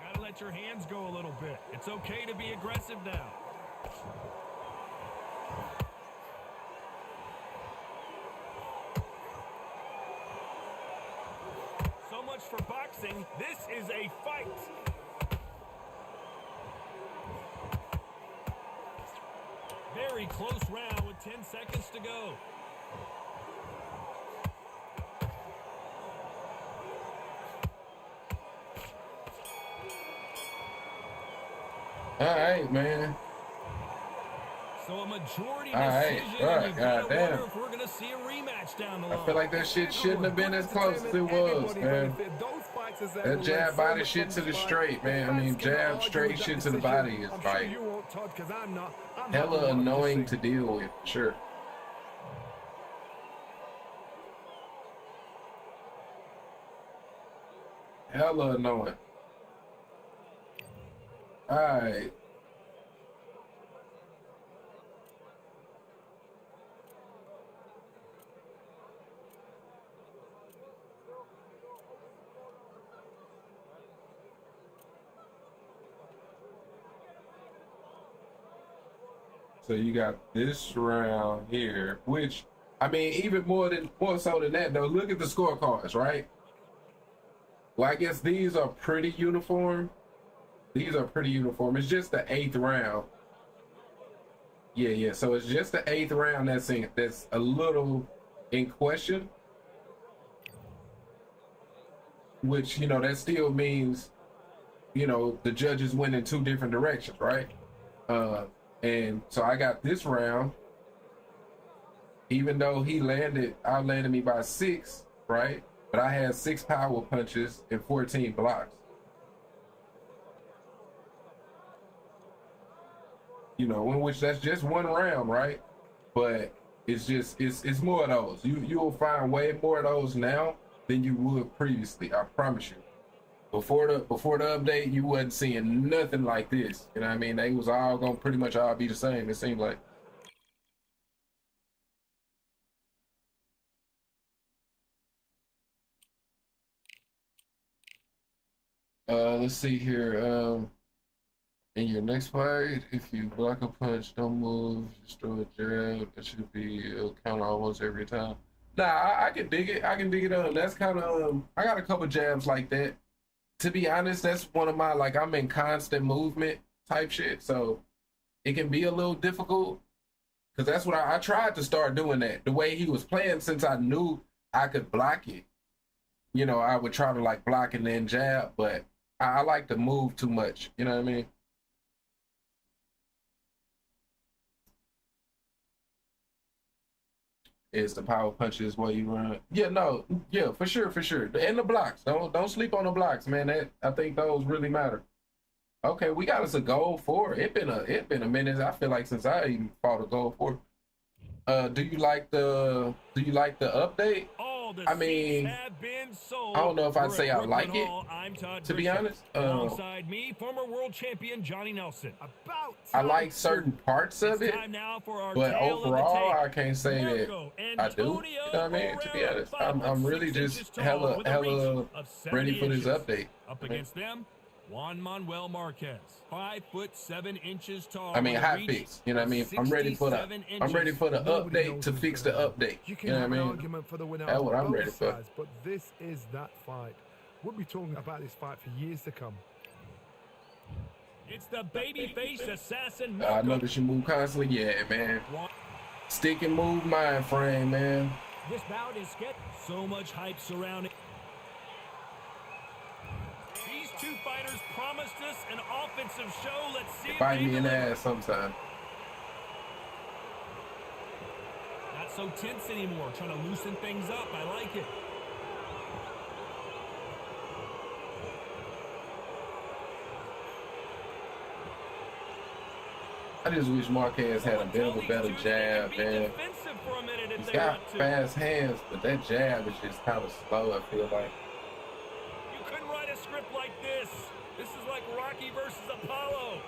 Gotta let your hands go a little bit. It's okay to be aggressive now. So much for boxing. This is a fight. Very close round with 10 seconds to go. All right, man. So a majority All right, decision, all right, and you've got to goddamn. wonder if we're going to see a rematch down the line. I feel like that shit shouldn't have been as close as it was, man. That jab body shit to the straight, man. I mean, jab straight shit to the body is like hella annoying to deal with, sure. Hella annoying. All right. So you got this round here, which, I mean, even more so than that, though, look at the scorecards, right? Well, I guess these are pretty uniform. These are pretty uniform. It's just the 8th round. Yeah. So it's just the 8th round that's a little in question. Which, you know, that still means, you know, the judges went in 2 different directions, right? And so I got this round, even though he outlanded me by 6, right? but I had 6 power punches and 14 blocks. You know, in which that's just one round, right? But it's more of those. You'll find way more of those now than you would previously. I promise you. Before the update, you wasn't seeing nothing like this. You know what I mean? They was all gonna pretty much all be the same. It seemed like. Let's see here. In your next fight, if you block a punch, don't move, just throw a jab. That should be a counter almost every time. Nah, I can dig it. I can dig it. That's kind of I got a couple jabs like that. To be honest, that's one of my like I'm in constant movement type shit, so it can be a little difficult. Cause that's what I tried to start doing that. The way he was playing, since I knew I could block it, you know, I would try to like block and then jab, but I like to move too much. You know what I mean? Is the power punches where you run? Yeah, no, yeah, for sure, for sure. And the blocks. Don't sleep on the blocks, man. That I think those really matter. Okay, we got us a goal 4. It been a minute. I feel like since I even fought a goal 4. Do you like the update? I mean, I don't know if I'd say I like it, to be honest. Alongside me, former world champion Johnny Nelson. I like certain parts of it, but overall, I can't say that I do. You know what I mean? To be honest, I'm really just hella ready for this update. Up against them, Juan Manuel Marquez, 5'7" tall. I mean, hot fix. You know what I mean? I'm ready for the update to fix the update. You You know what I can have an mean? argument for the winner That's on what I'm both ready for. sides, but this is that fight. We'll be talking about this fight for years to come. It's the babyface assassin. I notice you move constantly. Yeah, man. Stick and move mind frame, man. This bout is get so much hype surrounding. These two fighters promised us an offensive show. Let's see. Bite me in the ass sometime. Not so tense anymore. Trying to loosen things up. I like it. I just wish Marquez had a bit of a better jab, man. He's got fast hands, but that jab is just kind of slow, I feel like. You couldn't write a script like this. This is like Rocky versus Apollo.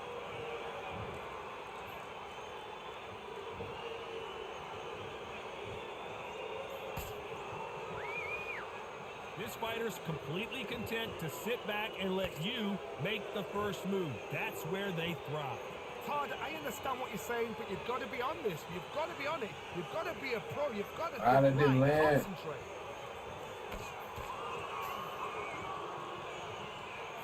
This fighter's completely content to sit back and let you make the first move. That's where they thrive. Todd, I understand what you're saying, but you've got to be on this. You've got to be on it. You've got to be a pro. You've got to concentrate.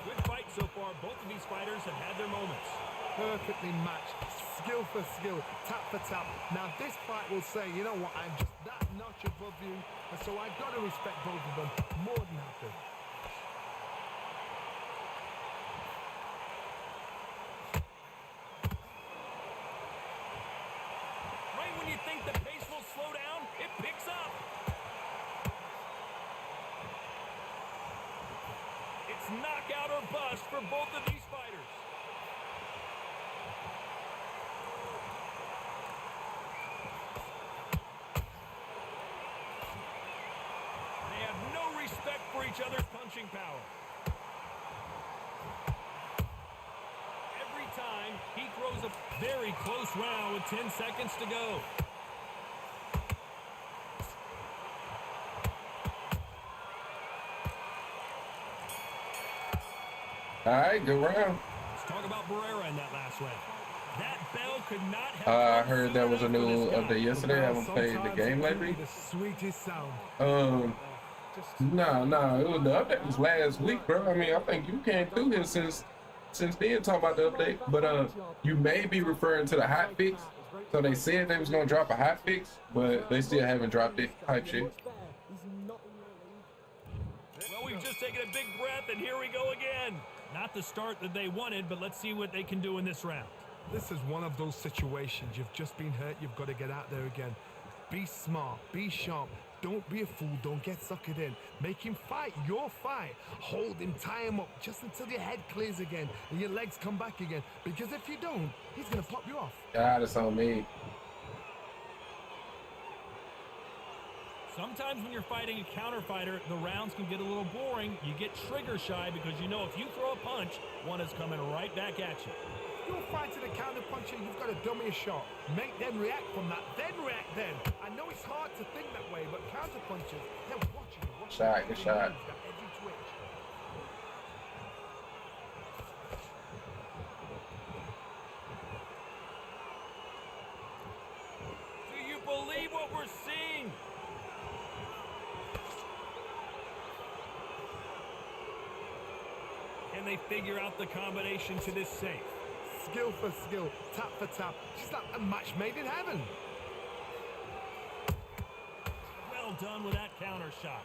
Good fight so far. Both of these fighters have had their moments. Perfectly matched, skill for skill, tap for tap. Now this fight will say, you know what, I'm just that notch above you, and so I've got to respect both of them more than happy. Right when you think the pace will slow down, it picks up. It's knockout or bust for both of these fighters. They have no respect for each other's punching power. Every time he throws a very close round with 10 seconds to go. All right, good round. Let's talk about Barrera in that last round. That bell could not have I heard there was a new update yesterday. I haven't played the game lately. The sweetest sound. No, the update was last week, bro. I mean, I think you came through here since then talking about the update, but you may be referring to the hot fix. So they said they was gonna drop a hot fix, but they still haven't dropped it. Type shit. Well, we've just taken a big breath, and here we go again. Not the start that they wanted, but let's see what they can do in this round. This is one of those situations. You've just been hurt. You've got to get out there again. Be smart. Be sharp. Don't be a fool. Don't get suckered in. Make him fight your fight. Hold him, tie him up just until your head clears again and your legs come back again. Because if you don't, he's going to pop you off. God, it's on me. Sometimes when you're fighting a counter fighter, the rounds can get a little boring. You get trigger shy because you know if you throw a punch, one is coming right back at you. You're fighting a counter puncher, you've got to dummy a shot. Make them react from that, then react then. I know it's hard to think that way, but counter punchers, they're watching you. Shot, good shot. That edgy twitch. Do you believe what we're seeing? Can they figure out the combination to this safe? Skill for skill, tap for tap. Just like a match made in heaven. Well done with that counter shot.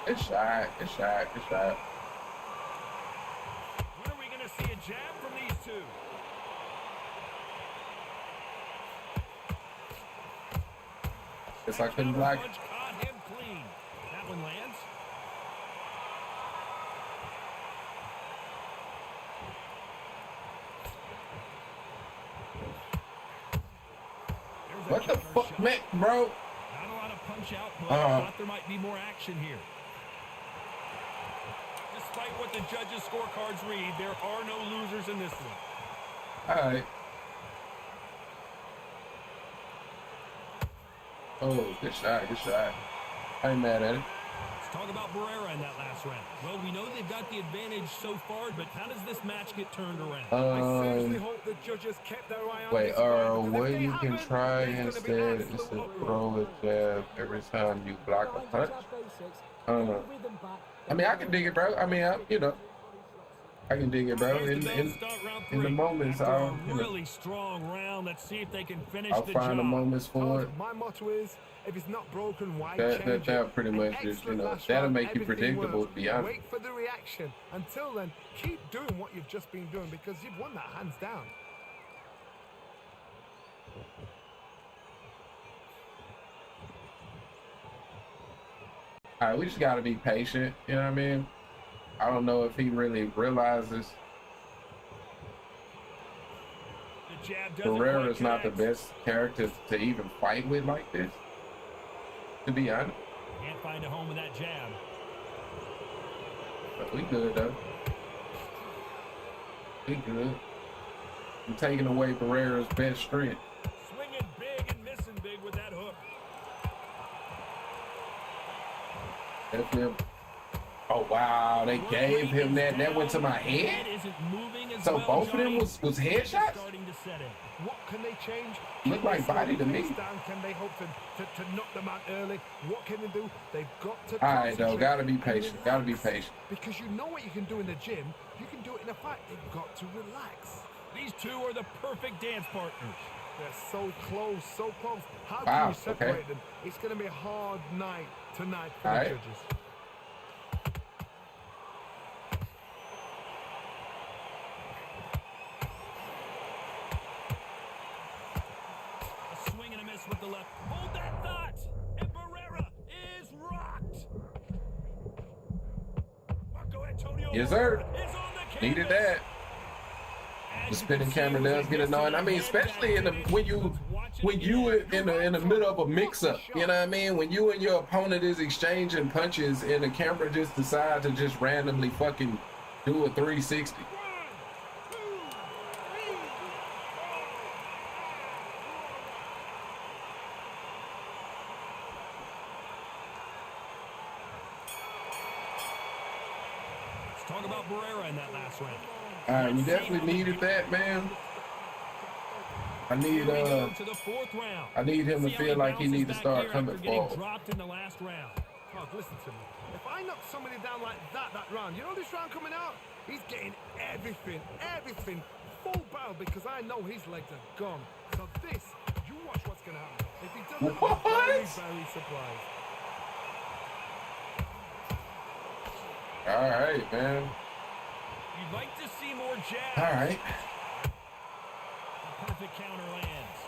Good shot, good shot, good shot. When are we going to see a jab from these two? Guess I couldn't block it. Punch caught him clean. That one lands. What the fuck, man, bro? Not a lot of punch out, but I thought there might be more action here. Despite what the judges' scorecards read, there are no losers in this one. All right. Oh, good shot, good shot. I ain't mad at it. Let's talk about Barrera in that last round. Well, we know they've got the advantage so far, but how does this match get turned around? I seriously hope the judges kept their eye on Wait, this one, what because if they you can haven't, try there's gonna be instead is absolute to uproar. throw a jab every time you block a punch. I mean, I can dig it, bro. I mean, you know, I can dig it, bro. Here's the bell In to start round the three. moments, After I'll, a really strong round. Let's see if they can finish I'll the find the job. moments for it. My motto is, if it's not broken, why That change it? pretty An much just, you excellent know, last that'll round, make you everything predictable, works. to be honest. Wait for the reaction. Until then, keep doing what you've just been doing because you've won that hands down. All right, we just got to be patient. You know what I mean? I don't know if he really realizes The jab doesn't Barrera quite is not the connect. best character to even fight with like this. To be honest, Can't find a home with that jab. but we good though. We good. I'm taking away Barrera's best strength. Swinging big and missing big with that hook. Definitely. Oh wow, they gave him that. That went to my head. Isn't moving as So well, both of them Johnny. was Starting headshots. to set in. What can they change? Look Can like they slow body to the me. pace down? Can they hope to knock them out early? What can they do? They've got to All right, though, concentrate gotta be and patient. Gotta be relax. patient. Because you know what you can do in the gym, you can do it in a fight. They've got to relax. These two are the perfect dance partners. They're so close, so close. How Wow, can you separate okay. them? It's going to be a hard night tonight for All the right. judges. A swing and a miss with the left. Hold that thought! And Barrera is rocked! Marco Antonio Yes, sir. is on the canvas. Needed that. As The you spinning can see, camera it was does a get annoying. I mean, head-to-head especially in the activity. when you in the middle of a mix-up. You know what I mean? When you and your opponent is exchanging punches and the camera just decide to just randomly fucking do a 360. Let's talk about Barrera in that last round. All right, we definitely needed that, man. I need Here we go to the fourth round. I need him to See how feel like he bounces need to back start here coming after getting forward. dropped in the last round. Oh, listen to me. If I knock somebody down like that round, you know this round coming out? He's getting everything, full barrel because I know his legs are gone. So this, you watch what's going to happen. If he doesn't, What? I'm very surprised. All right, man. You'd like to see more jabs. All right. A perfect counter lands.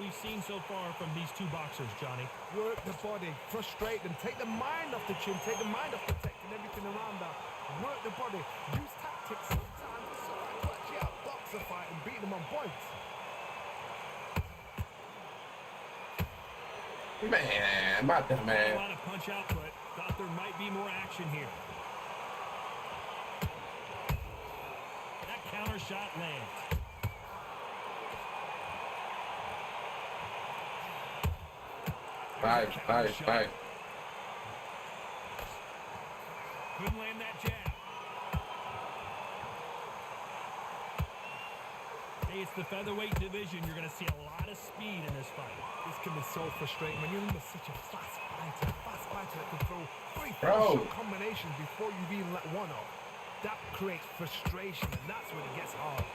we've seen so far from these two boxers, Johnny? Work the body, frustrate them, take the mind off the chin, take the mind off the tech and everything around that. Work the body, use tactics sometimes so I can actually outbox a fight and beat them on points. Man, about that, A man. lot of punch output. Thought there might be more action here. That counter shot lands. Nice. Couldn't land that jab. Hey, it's the featherweight division. You're going to see a lot of speed in this fight. This can be so frustrating when you're under such a fast fighter that can throw three Bro. combinations before you've even let one off. That creates frustration, and that's when it gets hard.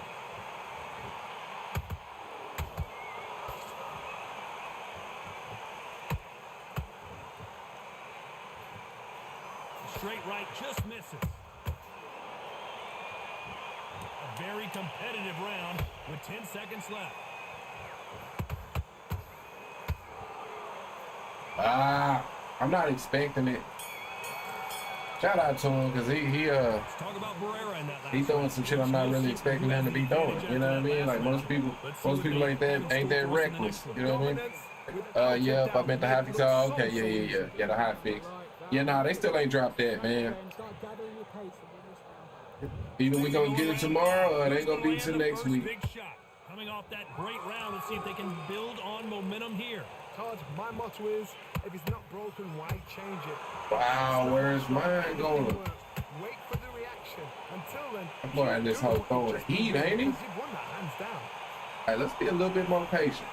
Straight right just misses. A very competitive round with 10 seconds left. I'm not expecting it. Shout out to him because Let's talk about Barrera in that last he throwing round. some shit I'm not really expecting him to be doing. You know what I mean? Like most people ain't that reckless. You know what I mean? Yep, I meant the high fix. Oh, okay, yeah, the high fix. Yeah, nah, they still ain't dropped that, man. Either we gonna get it tomorrow or they gonna be till next week. Big shot. Coming off that great round, let's see if they can build on momentum here. Todd, my motto is, if it's not broken, why change it? Wow, where's mine going? Wait for the reaction. Until then, That boy in this whole throwing heat, ain't he? You've won that hands down. All right, let's be a little bit more patient.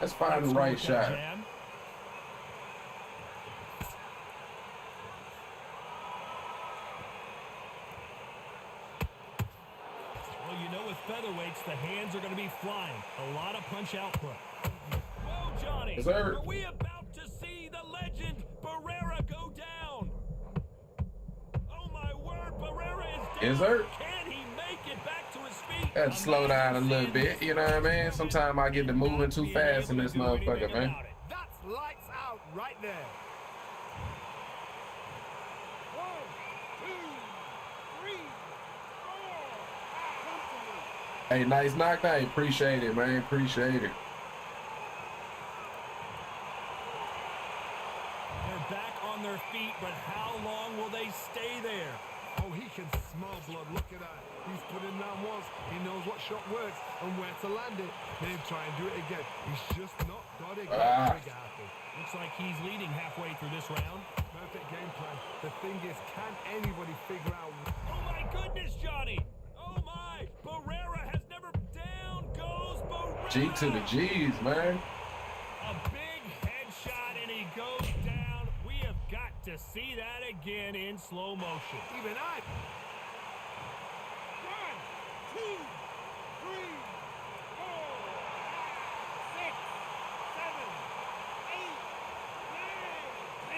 Let's find the right shot. Jab. Well, you know with featherweights, the hands are going to be flying. A lot of punch output. Whoa, Johnny. Yes, sir. Are we about to see the legend Barrera go down? Oh, my word. Barrera is down. Yes, sir. Can he make it back to his feet? Gotta slow down a little bit, you know what I mean? Sometimes I get to moving too fast in this motherfucker, man. That's lights out right there. 1, 2, 3, 4, 5. Hey, nice knockdown. Appreciate it, man. Appreciate it. They're back on their feet, but how long will they stay there? Oh, he can smell blood. Look at that. He's put in down once. He knows what shot works and where to land it. Then try and do it again. He's just not got it. Looks like he's leading halfway through this round. Perfect game plan. The thing is, can anybody figure out? Oh my goodness, Johnny! Oh my! Barrera has never down goes Barrera! G to the G's, man. A big headshot and he goes down. We have got to see that again in slow motion. Even I. 1, 2, 3, 4, 5, 6, 7, 8, 9, 10.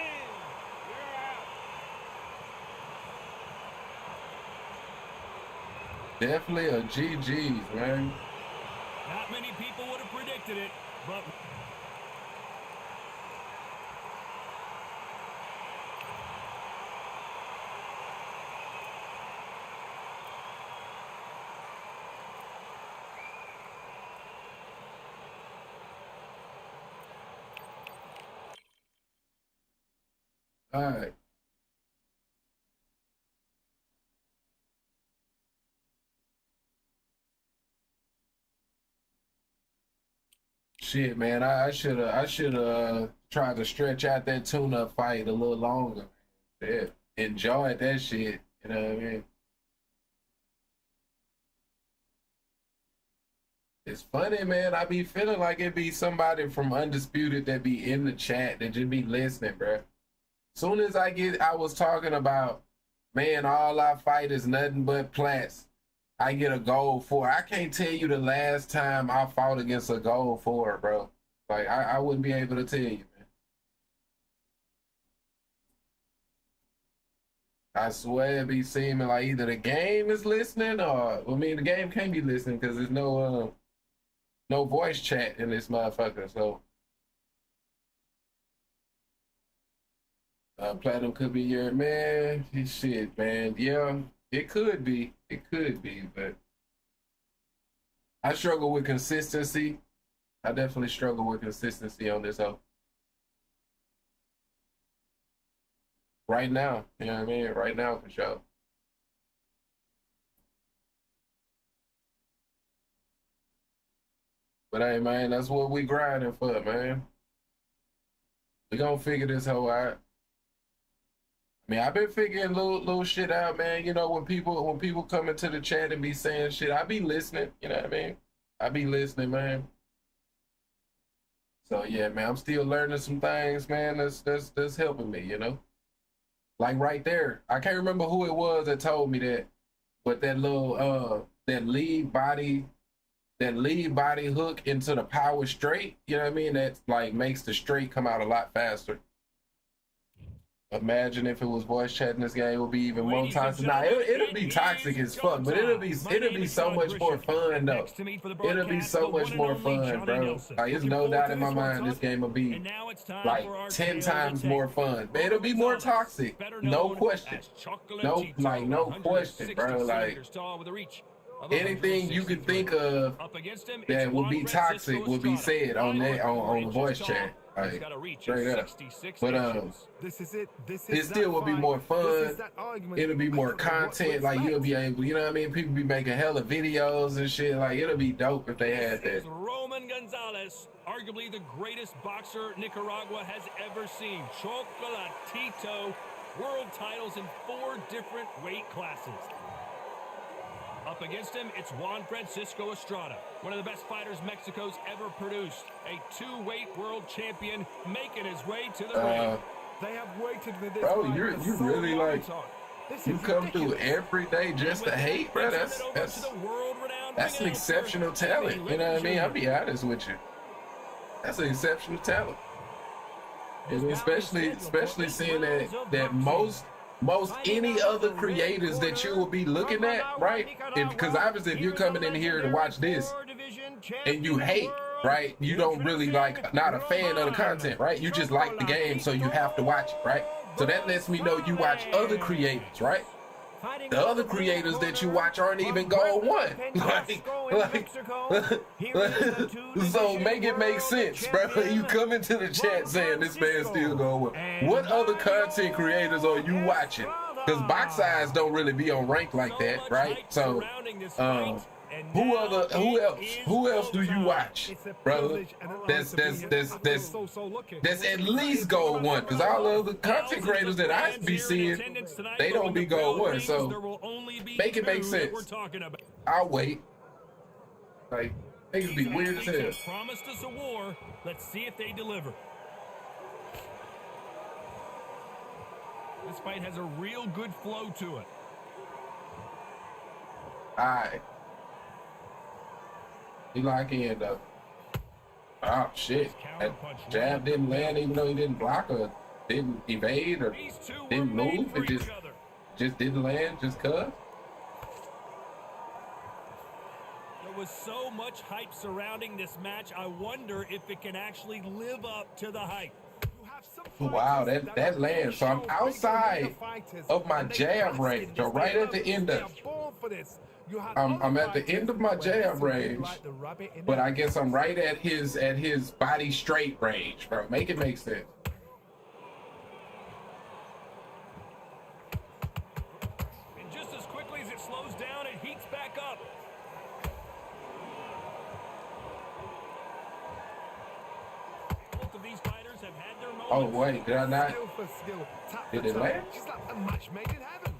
You're out. Definitely a GG's, man. Not many people would have predicted it, but All right. Shit, man, I should have tried to stretch out that tune-up fight a little longer. Yeah, enjoyed that shit. You know what I mean? It's funny, man. I be feeling like it be somebody from Undisputed that be in the chat that just be listening, bro. Soon as I was talking about, man, all I fight is nothing but plats. I get a gold 4. I can't tell you the last time I fought against a gold 4, bro. Like, I wouldn't be able to tell you, man. I swear it be seeming like either the game is listening or, I mean, the game can't be listening because there's no, no voice chat in this motherfucker. So Platinum could be your man. Shit, man. Yeah, it could be. It could be, but I struggle with consistency. I definitely struggle with consistency on this hoe. Right now, you know what I mean? Right now, for sure. But hey, man, that's what we grinding for, man. We gonna figure this hoe out. I mean, I've been figuring little shit out, man. You know, when people come into the chat and be saying shit, I be listening. You know what I mean? I be listening, man. So yeah, man, I'm still learning some things, man. That's helping me, you know. Like right there, I can't remember who it was that told me that, but that little that lead body hook into the power straight, you know what I mean? That like makes the straight come out a lot faster. Imagine if it was voice chat in this game, it would be even more toxic. Nah, it'll be toxic as fuck, but it'll be so much more fun though. It'll be so much more fun, bro. Like, there's no doubt in my mind this game will be like 10 times more fun. Man, it'll be more toxic, no question. No question, bro. Like, anything you could think of that would be toxic would be said on the voice chat. Like, straight up. But it still will be more fun. It'll be more content. Like, you'll be able, you know what I mean? People be making hella videos and shit. Like, it'll be dope if they had that. Roman Gonzalez, arguably the greatest boxer Nicaragua has ever seen. Chocolatito, world titles in 4 different weight classes. Up against him, it's Juan Francisco Estrada, one of the best fighters Mexico's ever produced. A 2-weight world champion making his way to the ring. They have waited for this. Bro, you so really like you come ridiculous. through every day just to hate, bro. That's an exceptional talent. You know what I mean? I'll be honest with you. That's an exceptional talent. And especially seeing that most any other creators that you will be looking at, right? Because obviously if you're coming in here to watch this and you hate, right? You don't really like, not a fan of the content, right? You just like the game, so you have to watch it, right? So that lets me know you watch other creators, right? The other creators that you watch aren't even gold 1. So make it make sense, bro. You come into the chat saying this man still gold 1. What other content creators are you watching? Because box size don't really be on rank like that, right? So who else do you watch, brother? That's at least gold 1, because all the other content creators that I be seeing, they don't be gold 1. So make it make sense. I'll wait. Like, niggas be weird as hell. Promised us a war. Let's see if they deliver. This fight has a real good flow to it. All right. He lock in though. Oh shit. That jab didn't land even though he didn't block or didn't evade or didn't move. It just didn't land just cuz. There was so much hype surrounding this match. I wonder if it can actually live up to the hype. Wow, that lands. So I'm outside of my jab range, or right at the end of I'm at the end of my jab range, but I guess I'm right at his body straight range, bro. Make it make sense. And just as quickly as it slows down, it heats back up. Both of these fighters have had their moments. Oh wait, did I not? Did it land? She's like a match made in heaven.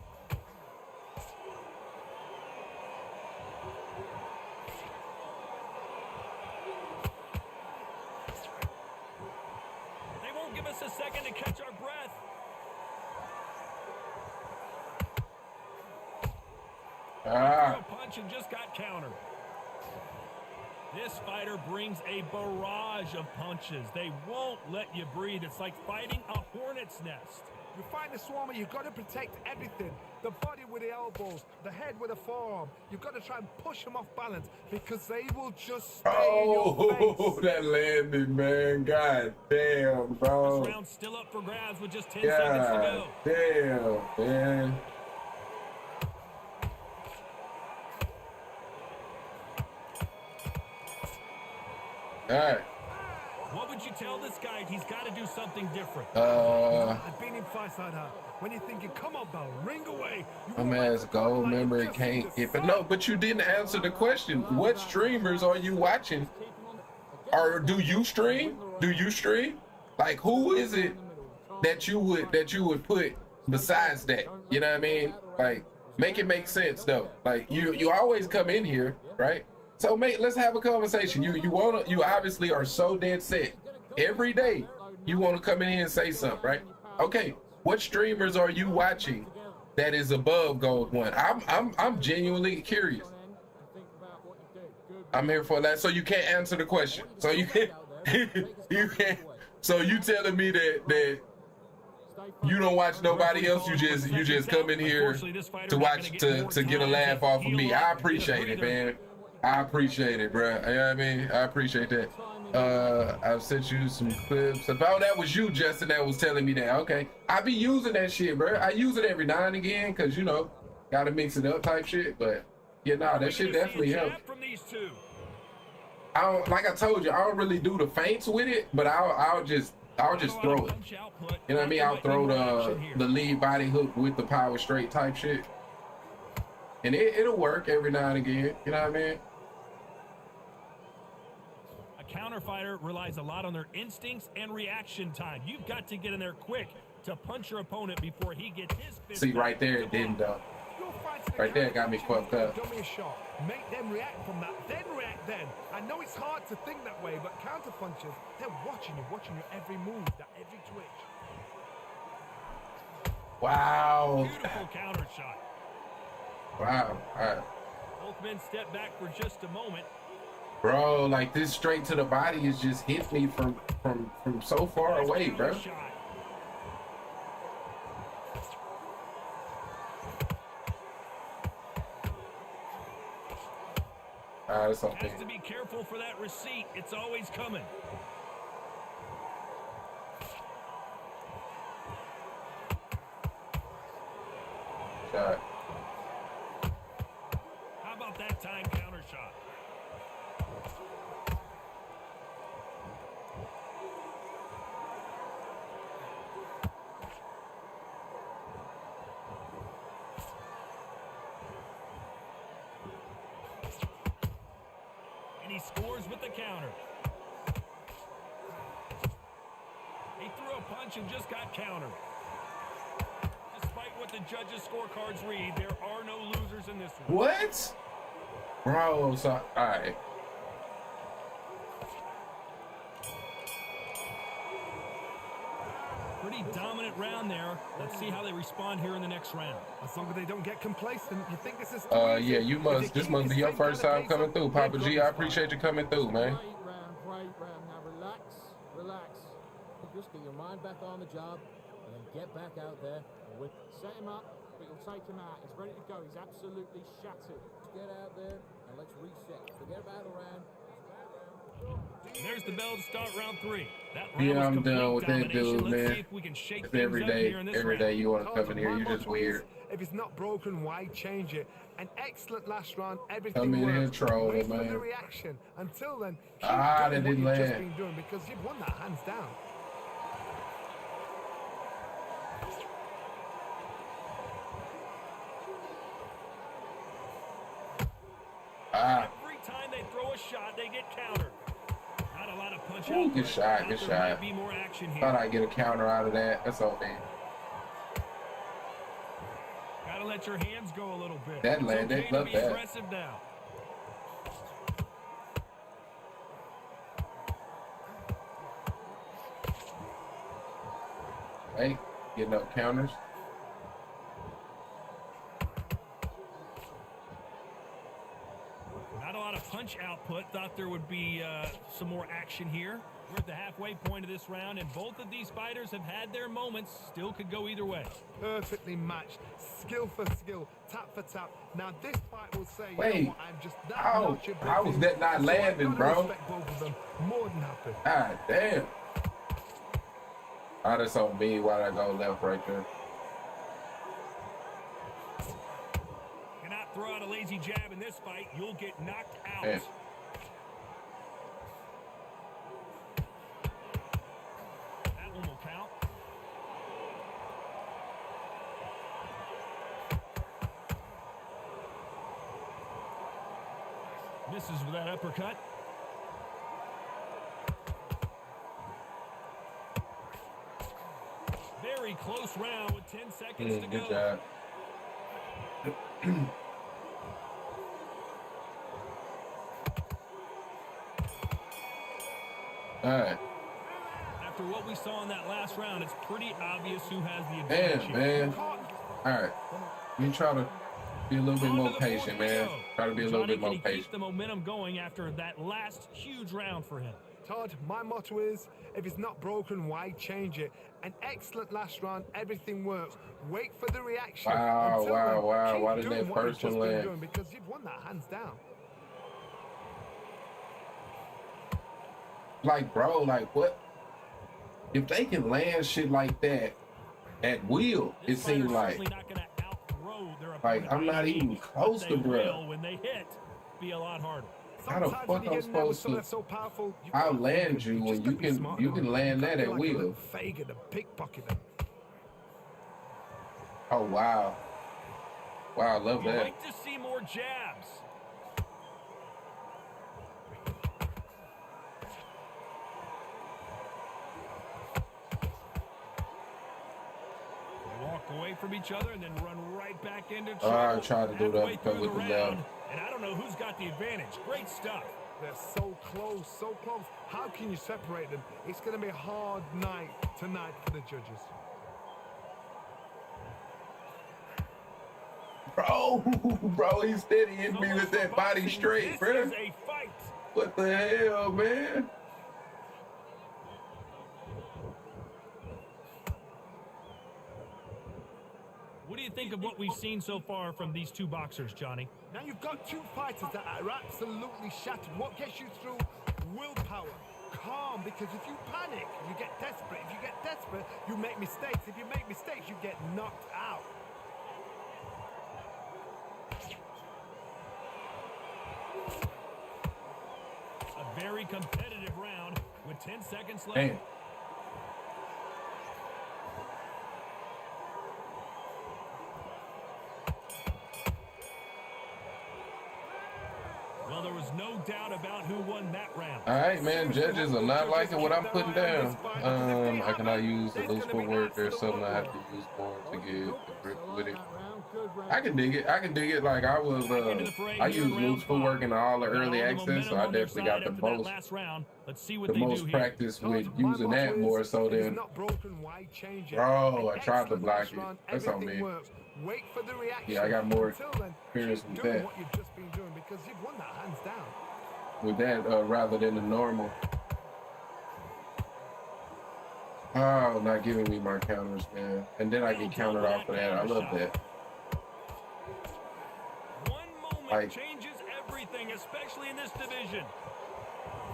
Give us a second to catch our breath. A punch and just got countered. This fighter brings a barrage of punches. They won't let you breathe. It's like fighting a hornet's nest. You find the Swarmer, you've got to protect everything. The body with the elbows, the head with the forearm. You've got to try and push them off balance because they will just stay in your face. That landed, man. God damn, bro. This round's still up for grabs with just 10 seconds to go. Damn, man. All right. What would you tell this guy? He's got to do something different. I've been in fights like that. When you're thinking, come on, Bell, ring away. I'm as gold member, it can't get. But no, but you didn't answer the question. What streamers are you watching? Or do you stream? Do you stream? Like, who is it that you would put besides that? You know what I mean? Like, make it make sense though. Like, you always come in here, right? So mate, let's have a conversation. You obviously are so dead set. Every day you want to come in here and say something, right? Okay, what streamers are you watching that is above Gold One? I'm genuinely curious. I'm here for that. So you can't answer the question. So you can't you can't. So you telling me that you don't watch nobody else, you just come in here to watch to get a laugh off of me. I appreciate it, man. I appreciate it, bro. You know what I mean? I appreciate that. I've sent you some clips. Oh, that was you, Justin, that was telling me that. Okay. I be using that shit, bro. I use it every now and again because, you know, gotta mix it up type shit. But, yeah, no, that shit definitely helps. I don't, like I told you, I don't really do the feints with it, but I'll just throw it. You know what I mean? I'll throw the lead body hook with the power straight type shit. And it'll work every now and again. You know what I mean? Counter fighter relies a lot on their instincts and reaction time. You've got to get in there quick to punch your opponent before he gets his fist. See, right there, it didn't, though. Right there, it got me fucked up. Give me a shot. Make them react from that, then react then. I know it's hard to think that way, but counter punches, they're watching your every move, that every twitch. Wow. Beautiful counter shot. Wow. All right. Both men step back for just a moment. Bro, like this straight to the body is just hit me from so far away, bro. That's okay. Has to be careful for that receipt. It's always coming. Shot. How about that time counter shot? And he scores with the counter. He threw a punch and just got countered. Despite what the judges' scorecards read, there are no losers in this one. What? Bro, so, all right. Pretty dominant round there. Let's see how they respond here in the next round. As long as they don't get complacent, you think this is yeah, you must. This must be your first time coming through, Papa G. I appreciate you coming through, man. Great round. Now relax. Just get your mind back on the job and then get back out there. Set him up, but you'll take him out. He's ready to go. He's absolutely shattered. Let's get out there and let's reset. Forget about a round. There's the bell to start round 3. Yeah, I'm done with that dude, man. It's every day you want to come in here, you're just weird. If it's not broken, why change it? An excellent last round, everything come in here works. trolling, Wait for man. the reaction. Until then, keep that doing what didn't you've just land. been doing because you've won that hands down. Every time they throw a shot, they get countered. Not a lot of punch out. Good shot, good shot. Be more action here. Thought I'd get a counter out of that. That's all, man. Gotta let your hands go a little bit. That landed. Okay Love to be that. aggressive now. Hey, getting up counters. Not a lot of punch output put. Thought there would be some more action here. We're at the halfway point of this round, and both of these fighters have had their moments. Still could go either way. Perfectly matched, skill for skill, tap for tap. Now this fight will say, Wait, you know what, I'm just that how was that not landing, bro? Both of them. More than happy. God damn. Oh, that's on me. Why'd I go left right there? Cannot throw out a lazy jab in this fight. You'll get knocked out. Man. That one will count. Misses with that uppercut. Very close round with 10 seconds to go. Good job. All right. After what we saw in that last round, it's pretty obvious who has the advantage. Damn, man. All right. You try to be a little bit more patient, man. Try to be a little bit more patient. Keep the momentum going after that last huge round for him. Todd, my motto is, if it's not broken, why change it? An excellent last round, everything works. Wait for the reaction. Wow, Until wow, then, wow. keep Why did doing that what you've first just one been land? doing, because you've won that hands down. Like, bro, like what? If they can land shit like that at will, it seems like I'm not even close to bro. When they hit, be a lot harder. How the fuck I'm supposed to I'll land you when you can land that at will. Oh wow. Wow, I love You'd that. like to see more jabs. They walk away from each other and then run right back into trouble. I tried to do that Halfway with through the round, left. and I don't know who's got the advantage. Great stuff. They're so close, so close. How can you separate them? It's going to be a hard night tonight for the judges. Bro, he's steady hitting me with that body straight, bro. This is a fight. What the hell, man? What do you think of what we've seen so far from these two boxers, Johnny? Now you've got two fighters that are absolutely shattered. What gets you through? Willpower. Calm, because if you panic, you get desperate. If you get desperate, you make mistakes. If you make mistakes, you get knocked out. A very competitive round with 10 seconds left. Damn. Well, there was no doubt about who won that round. All right, man. Judges are not liking what I'm putting down. I cannot use the loose footwork. There's something I have to use more to get a grip with it. I can dig it. I can dig it. Like I was, I use loose footwork in all the early access, so I definitely got the most practice with using that more so than. Bro, I tried to block it. That's on me. Wait for the reaction. Yeah, I got more experience with that. What you've just been doing because you've won that hands down. With that, rather than the normal. Oh, not giving me my counters, man. And then I get countered off of that. I love that. One moment changes everything, especially in this division.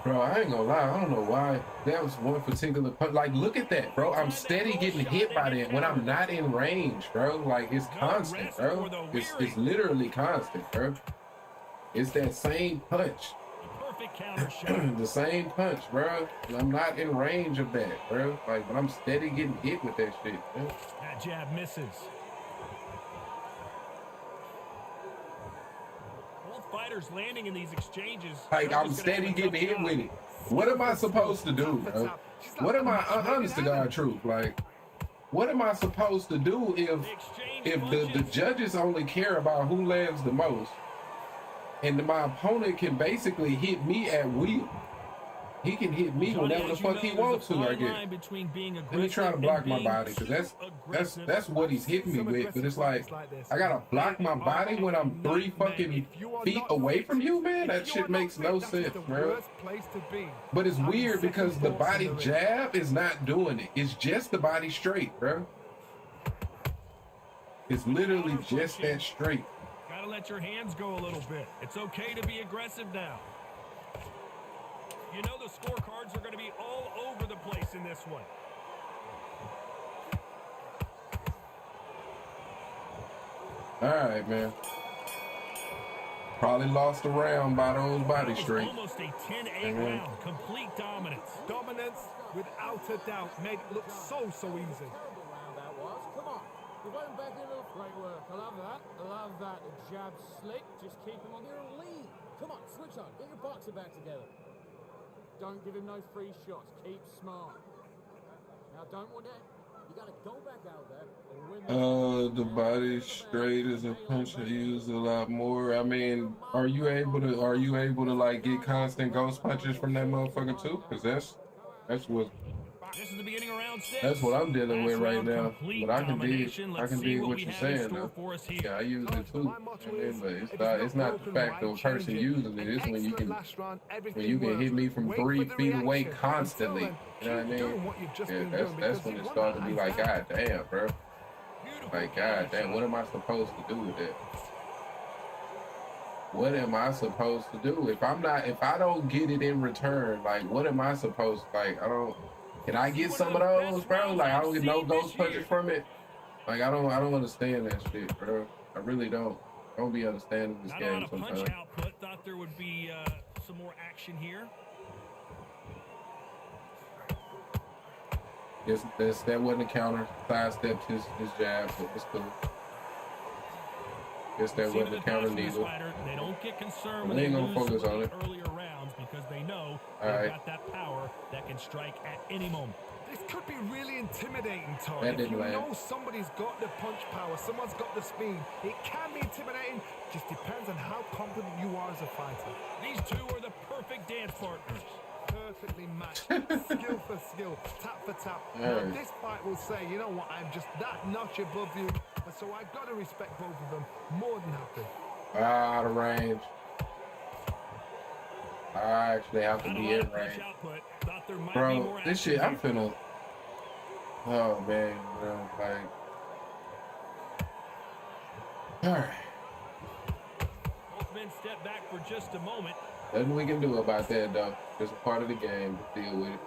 Bro, I ain't gonna lie. I don't know why. That was one particular punch. Like, look at that, bro. I'm steady getting hit by that when I'm not in range, bro. Like, it's constant, bro. It's literally constant, bro. It's that same punch. Perfect counter shot. The same punch, bro. I'm not in range of that, bro. Like, but I'm steady getting hit with that shit, bro. That jab misses. Fighters landing in these exchanges. Like, I'm steady getting hit with it. What am I supposed to do, bro? What am I, honest to God truth, like, what am I supposed to do if the judges only care about who lands the most and my opponent can basically hit me at will? he can hit me Johnny, whenever the as you fuck know, he there's wants a to, I fine guess. line between being Let me try to aggressive block and my being body, because too aggressive. that's what he's hitting me with. But it's like I gotta block my body when I'm 3 fucking feet away from you, man. That shit makes no sense, bro. But it's weird because the body jab is not doing it. It's just the body straight, bro. It's literally just that straight. Gotta let your hands go a little bit. It's okay to be aggressive now. You know the scorecards are going to be all over the place in this one. All right, man. Probably lost a round by those body straight. Almost a 10-8 round. Complete dominance. Dominance, without a doubt, made it look so easy. Terrible round that was. Come on. You got him back in the great work. I love that. I love that. The jab slick. Just keep him on your lead. Come on, switch on. Get your boxer back together. Don't give him no free shots. Keep smart. Now don't want that. You got to go back out there and win. The body straight is a punch I use a lot more. I mean, are you able to like get constant ghost punches from that motherfucker too? Because that's what This is the beginning of round 6. that's what I'm dealing with right now. Complete But I can dig domination. Let's see what we you're have in saying store though. for us here. Yeah, I use it too. But it's not the fact of a person using it. It's when you can hit me from 3 feet away constantly. You know what I mean? Yeah, that's when it starts to be like, God damn, bro. Like, God damn, what am I supposed to do with that? What am I supposed to do? If I don't get it in return, like, what am I supposed to, like, can I get some of those, bro? Like, I don't get no ghost punches from it. Like, I don't understand that shit, bro. I really don't. I don't be understanding this game sometimes. Not a lot of punch output. Thought there would be some more action here. That wasn't a counter. Sidestepped his jab, but it's cool. Guess that wasn't a counter needle. They don't get concerned We when ain't they gonna lose focus on it. earlier rounds because they know All they've right. got that power that can strike at any moment. This could be really intimidating, Todd. That If didn't you land. know somebody's got the punch power, someone's got the speed, it can be intimidating. Just depends on how confident you are as a fighter. These two are the perfect dance partners. Perfectly matched, skill for skill, tap for tap. Now, Alright. this fight will say, you know what, I'm just that notch above you, and so I've got to respect both of them. More than happy. Out of range. I actually have to Not a be lot in of punch range. output. Thought there might be Bro, more this action shit, I'm here. finna. Oh man, bro, like. Alright. Both men step back for just a moment. Nothing we can do about that though. Just a part of the game to deal with it.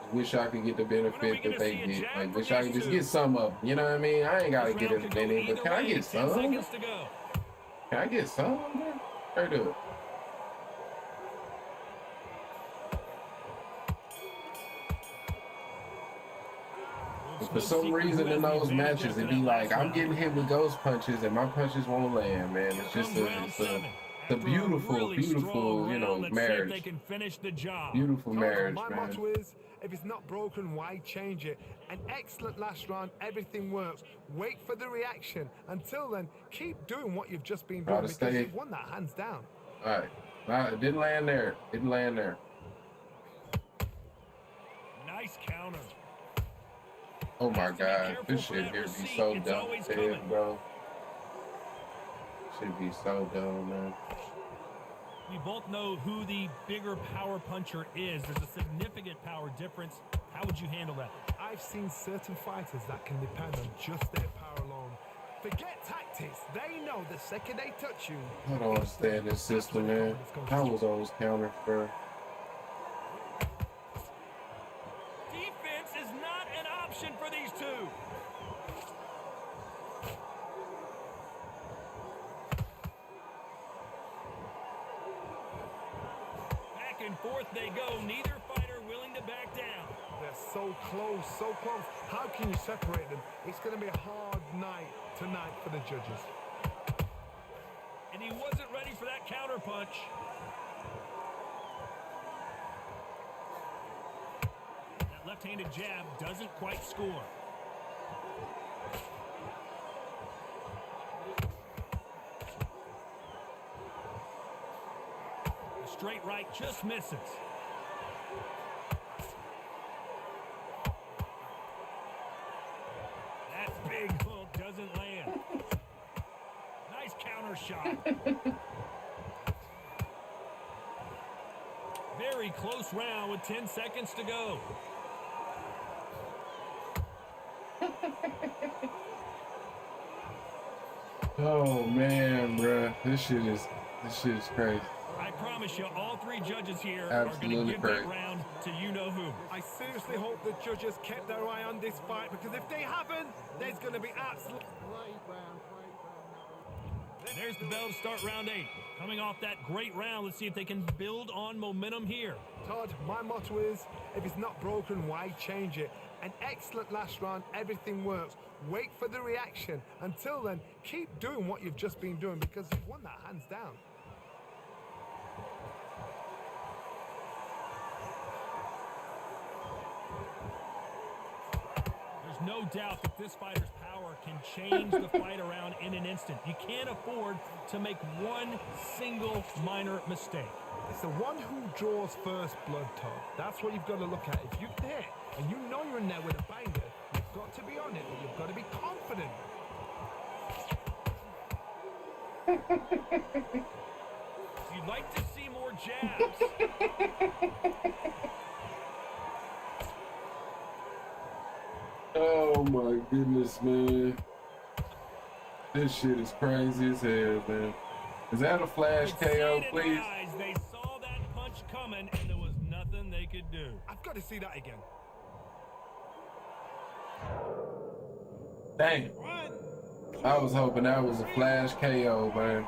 Just wish I could get the benefit that they get. Like, wish I could just get some of them. You know what I mean? I ain't gotta This get round as could go many, but either can I way. get 10 some? seconds to go. Can I get some, man? Straight up. For some reason in those matches, it'd be like, I'm getting hit with ghost punches and my punches won't land, man. It's just a beautiful, beautiful, you know, marriage. They can finish the job. Beautiful marriage, My man. motto is, if it's not broken, why change it? An excellent last round, everything works. Wait for the reaction. Until then, keep doing what you've just been doing because you've won that hands down. All right. It didn't land there. Didn't land there. Nice counter. Oh my God. This shit here be so dumb, bro. Should be so dumb, man. We both know who the bigger power puncher is. There's a significant power difference. How would you handle that? I've seen certain fighters that can depend on just their power alone. Forget tactics. They know the second they touch you. I don't understand this system, man. How was those counters, bro? Defense is not an option for these two. Back and forth they go. Neither fighter willing to back down. They're so close, so close. How can you separate them? It's going to be a hard night tonight for the judges. And he wasn't ready for that counter punch. That left-handed jab doesn't quite score. The straight right just misses. big hook doesn't land. Nice counter shot. Very close round with 10 seconds to go. Oh man, bruh. This shit is crazy. I promise you, all three judges here Absolutely are going to give crazy. that round to you-know-who. I seriously hope the judges kept their eye on this fight, because if they haven't, there's going to be absolute... Great round, great round. There's the bell to start round 8. Coming off that great round, let's see if they can build on momentum here. Todd, my motto is, if it's not broken, why change it? An excellent last round, everything works. Wait for the reaction. Until then, keep doing what you've just been doing, because you've won that hands down. There's no doubt that this fighter's power can change the fight around in an instant. You can't afford to make one single minor mistake. It's the one who draws first blood, Todd. That's what you've got to look at. If you're there and you know you're in there with a banger, you've got to be on it, but you've got to be confident. You'd like to see more jabs. Oh my goodness, man. This shit is crazy as hell, man. Is that a flash KO, please? Eyes, they saw that punch coming, and there was nothing they could do. I've got to see that again. Dang. I was hoping that was a flash KO, man.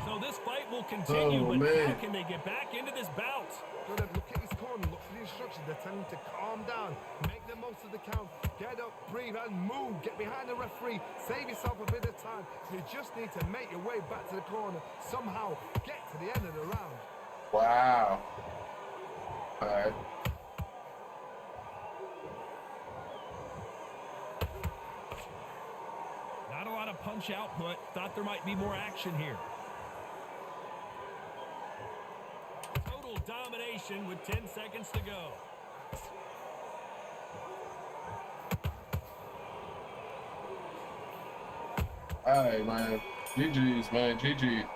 So this fight will continue, Oh, but man. how can they get back into this bout? Gotta look at his corner, look for the instructions. They're telling him to calm down, make the most of the count, get up, breathe, and move. Get behind the referee, save yourself a bit of time. You just need to make your way back to the corner, somehow get to the end of the round. Wow. All right. Not a lot of punch output. Thought there might be more action here. Total domination with 10 seconds to go. All right, man. GG's, man. GG.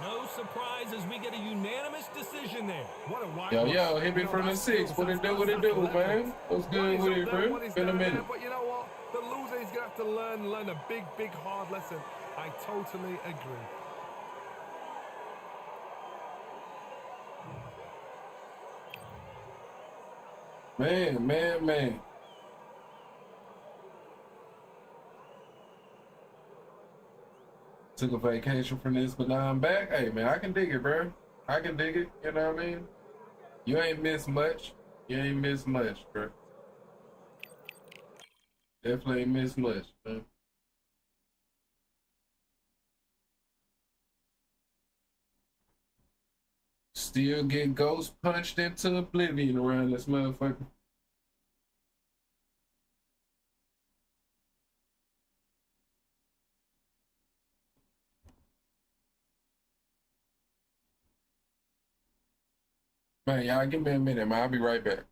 No surprise as we get a unanimous decision there. What a wide Yo, hit me from the 6. What it do, man? What's good with it, bro? Been a minute. But you know what? The loser is going to have to learn a big, hard lesson. I totally agree. Man. Took a vacation from this, but now I'm back. Hey, man, I can dig it, bro. I can dig it. You know what I mean? You ain't missed much. Bro. Definitely ain't missed much, man. Still get ghost punched into oblivion around this motherfucker. Man, y'all give me a minute, man. I'll be right back.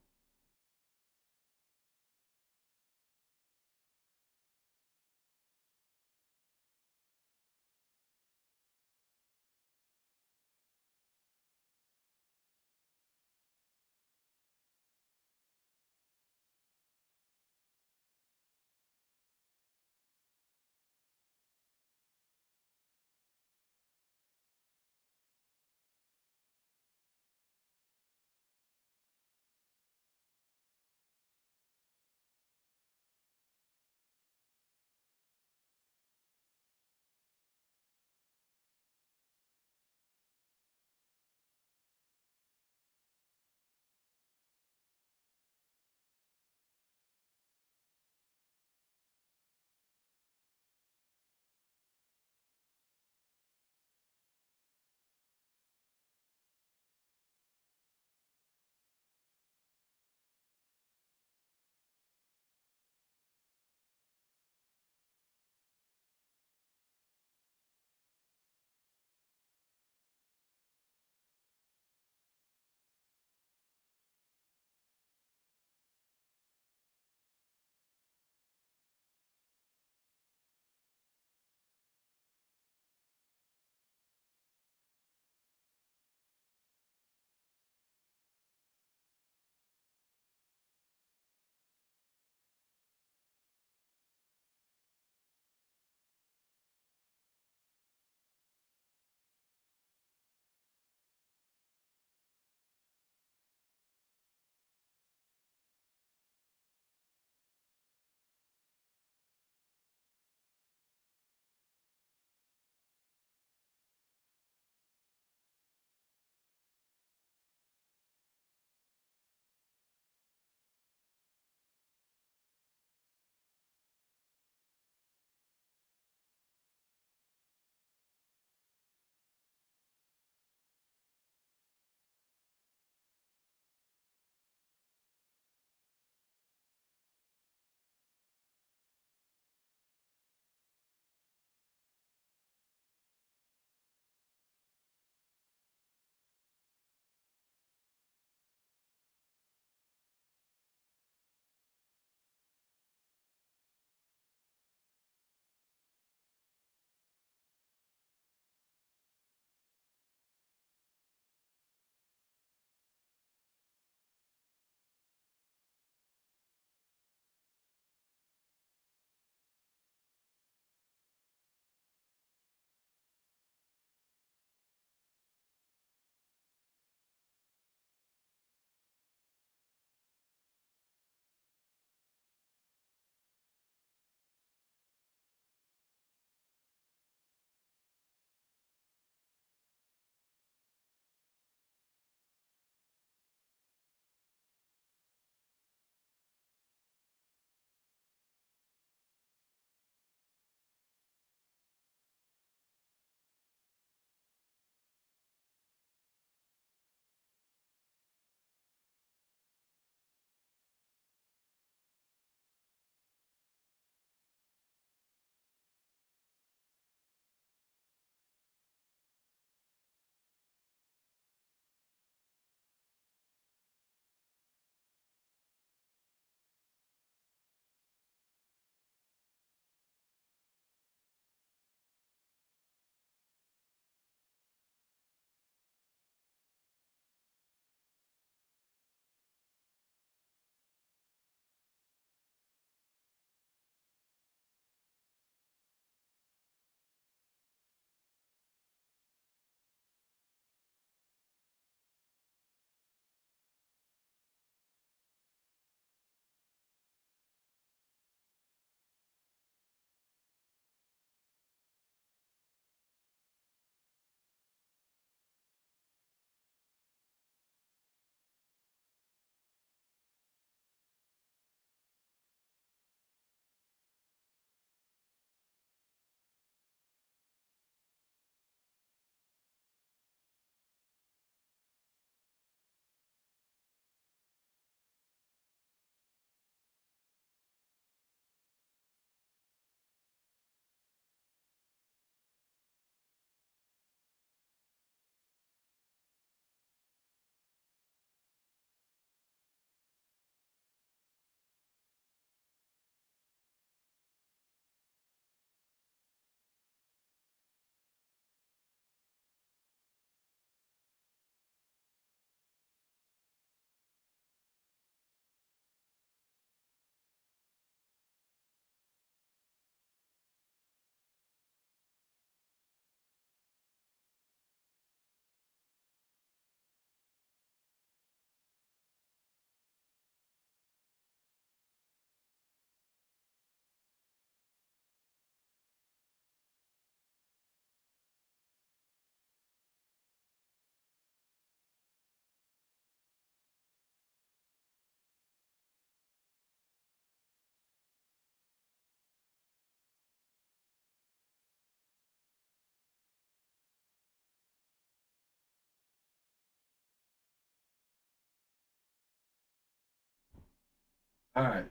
All right.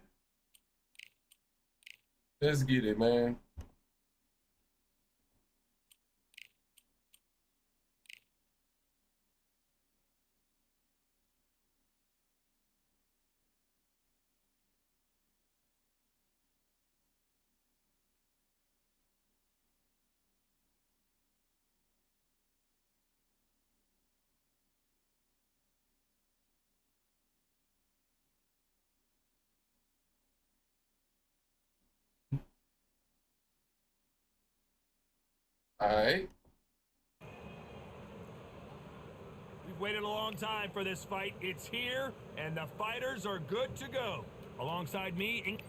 Let's get it, man. All right. We've waited a long time for this fight. It's here, and the fighters are good to go. Alongside me,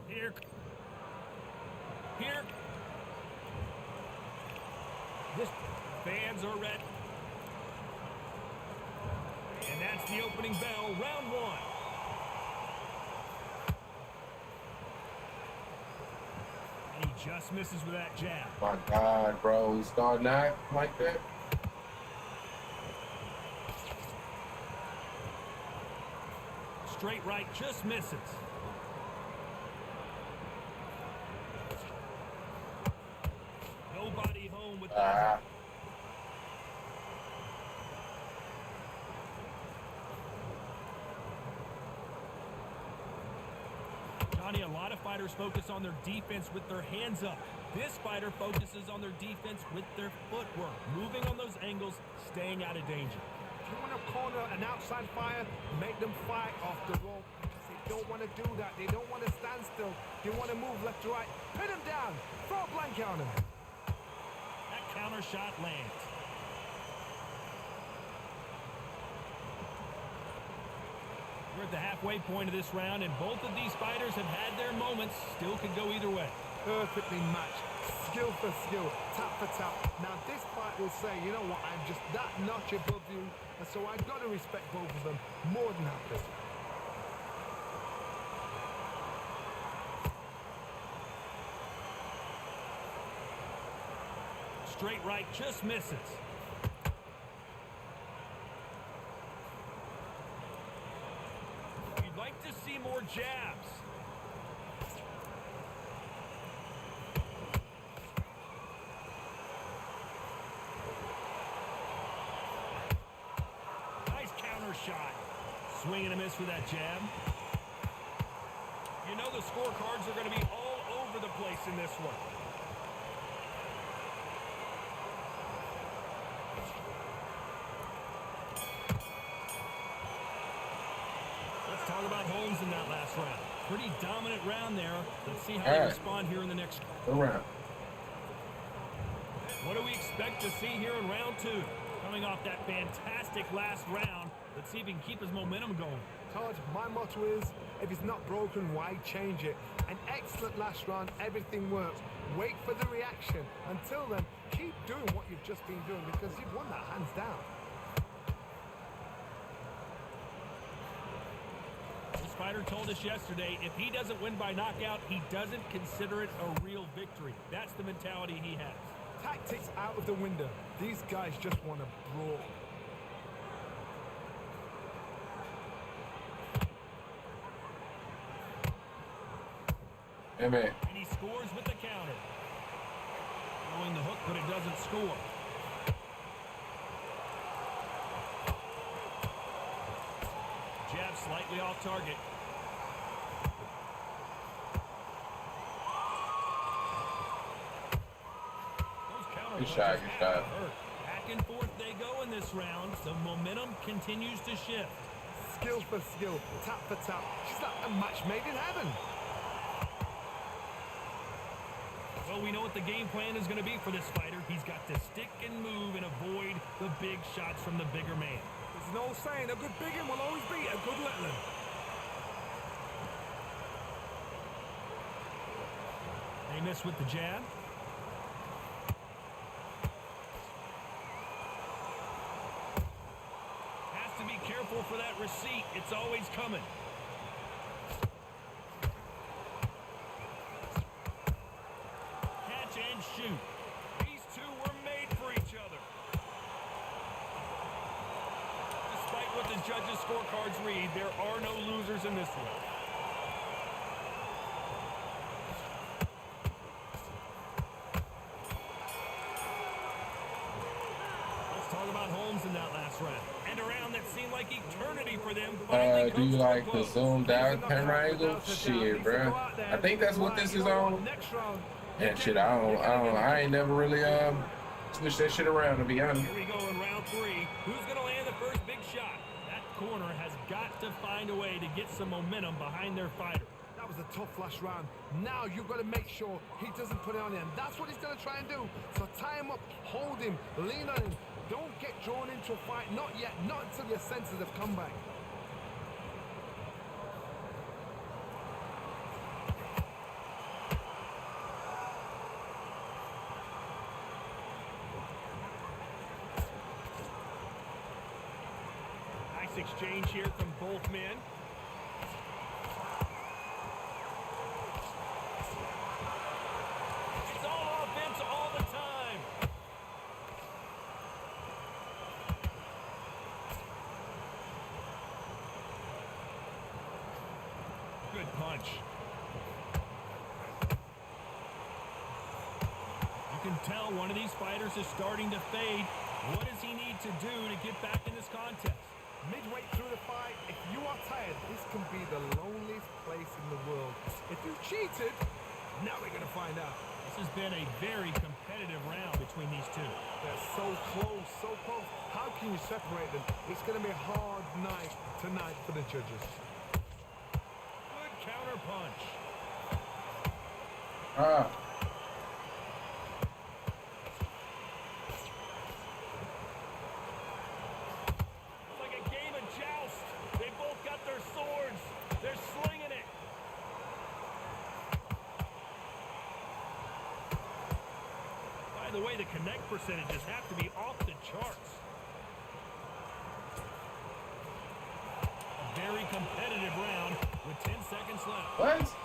here. This fans are ready. And that's the opening bell, round one. And he just misses with that jab. My God, bro. He's starting out like that. Straight right, just misses. Nobody home with that. Johnny, a lot of fighters focus on their defense with their hands up. This fighter focuses on their defense with their footwork, moving on those angles, staying out of danger. If you want to corner an outside fire, make them fight off the rope. They don't want to do that. They don't want to stand still. They want to move left to right. Pin them down. Throw a blanket on them. That counter shot lands. We're at the halfway point of this round, and both of these fighters have had their moments. Still could go either way. Perfectly matched. Skill for skill. Tap for tap. Now this fight will say, you know what, I'm just that notch above you, and so I've got to respect both of them more than happy. Straight right, just misses. You'd like to see more jabs. Nice counter shot. Swing and a miss with that jab. You know the scorecards are going to be all over the place in this one. Talk about Holmes in that last round. Pretty dominant round there. Let's see how they respond here in the next round. What do we expect to see here in round two? Coming off that fantastic last round, let's see if he can keep his momentum going. Todd, my motto is, if it's not broken, why change it? An excellent last round, everything works. Wait for the reaction. Until then, keep doing what you've just been doing because you've won that hands down. Fighter told us yesterday, if he doesn't win by knockout, he doesn't consider it a real victory. That's the mentality he has. Tactics out of the window. These guys just want to brawl. Amen. And he scores with the counter. Throwing the hook, but it doesn't score. Jab slightly off target. Good shot, good shot. Back and forth they go in this round. The momentum continues to shift. Skill for skill, tap for tap. She's like a match made in heaven. Well, we know what the game plan is going to be for this fighter. He's got to stick and move and avoid the big shots from the bigger man. There's no saying a good big one will always beat a good little one. They miss with the jab. Has to be careful for that receipt. It's always coming. Catch and shoot. These two were made for each other. Despite what the judges' scorecards read, there are no losers in this one. Let's talk about Holmes in that last round. And a round that seemed like eternity for them finally Do you comes to a like the close. zoomed out camera angle? Shit, bro. I think that's what this is on. Yeah, shit. I ain't never really switched that shit around, to be honest. Here we go in round 3. Who's gonna land the first big shot? That corner has got to find a way to get some momentum behind their fighter. That was a tough last round. Now you've got to make sure he doesn't put it on him. That's what he's going to try and do. So tie him up, hold him, lean on him. Don't get drawn into a fight. Not yet. Not until your senses have come back. Nice exchange here from both men. It's all offense all the time. Good punch. You can tell one of these fighters is starting to fade. What does he need to do to get back in this contest? Midway through the fight, if you are tired, this can be the loneliest place in the world. If you cheated, now we're going to find out. This has been a very competitive round between these two. They're so close, so close. How can you separate them? It's going to be a hard night tonight for the judges. Good counter punch. It's like a game of joust. They both got their swords. They're slinging it. By the way, the connect percentages have to be off the charts. A very competitive round with 10 seconds left. What?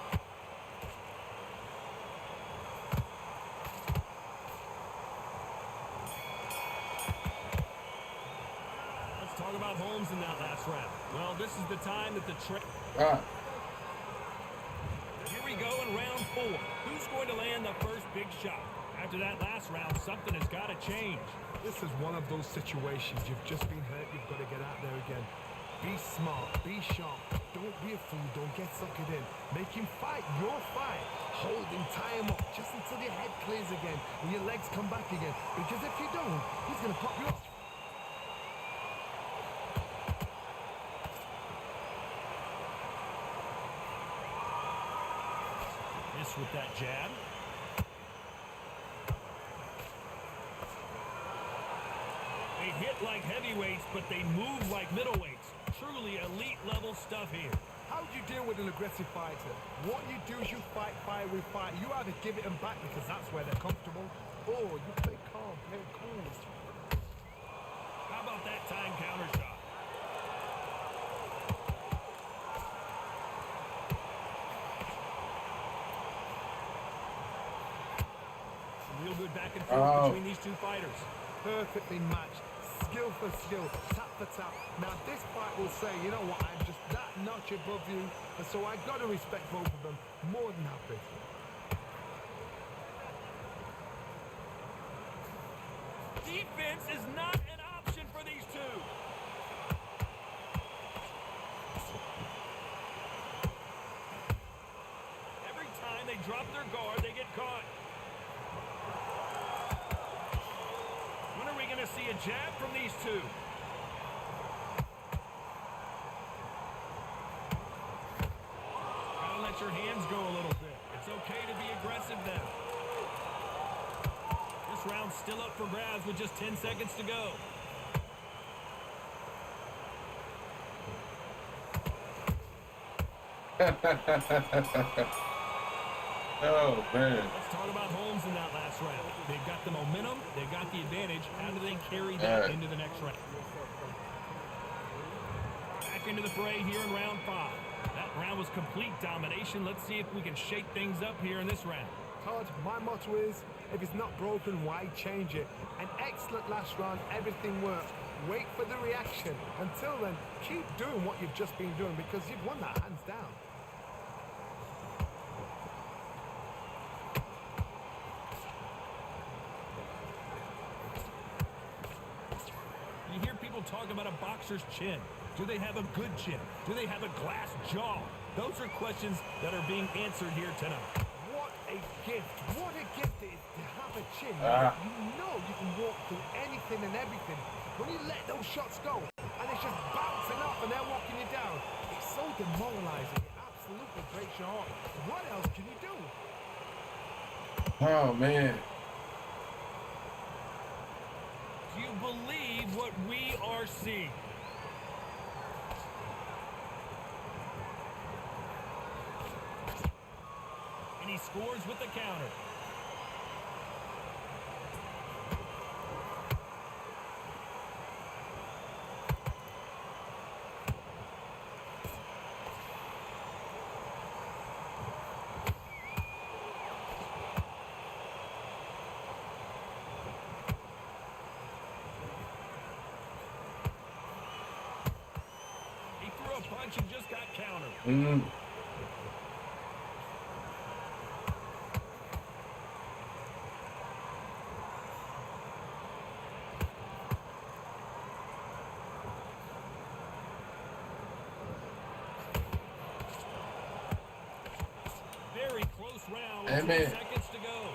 Let's talk about Holmes in that last round. Well, this is the time that the Here we go in round 4. Who's going to land the first big shot? After that last round, something has got to change. This is one of those situations. You've just been hurt. You've got to get out there again. Be smart. Be sharp. Don't be a fool. Don't get suckered in. Make him fight your fight. Hold him. Tie him up just until your head clears again and your legs come back again. Because if you don't, he's going to pop you off. Miss with that jab. They hit like heavyweights, but they move like middleweights. Truly elite level stuff here. How do you deal with an aggressive fighter? What you do is you fight fire with fire. You either give it them back because that's where they're comfortable, or you play calm, play cool. How about that time counter shot? Some real good back and forth between these two fighters. Perfectly matched, skill for skill, tap for tap. Now this fight will say, you know what, I'm just that notch above you, and so I got to respect both of them more than happy. Defense is not an option for these two. Every time they drop their guard, they get caught. When are we going to see a jab from these two? Gotta let your hands go a little bit. It's okay to be aggressive then. This round's still up for grabs with just 10 seconds to go. Oh, man. Let's talk about Holmes in that last round. They've got the momentum. They've got the advantage. How do they carry that into the next round? Back into the fray here in round 5. That round was complete domination. Let's see if we can shake things up here in this round. Todd, my motto is, if it's not broken, why change it? An excellent last round, everything worked. Wait for the reaction. Until then, keep doing what you've just been doing because you've won that hands down. You hear people talk about a boxer's chin. Do they have a good chin? Do they have a glass jaw? Those are questions that are being answered here tonight. What a gift. What a gift it is to have a chin. You know you can walk through anything and everything. When you let those shots go and it's just bouncing up and they're walking you down, it's so demoralizing. It absolutely breaks your heart. What else can you do? Oh, man. Do you believe what we are seeing? And he scores with the counter. He threw a punch and just got countered. Very close round with 2 seconds to go.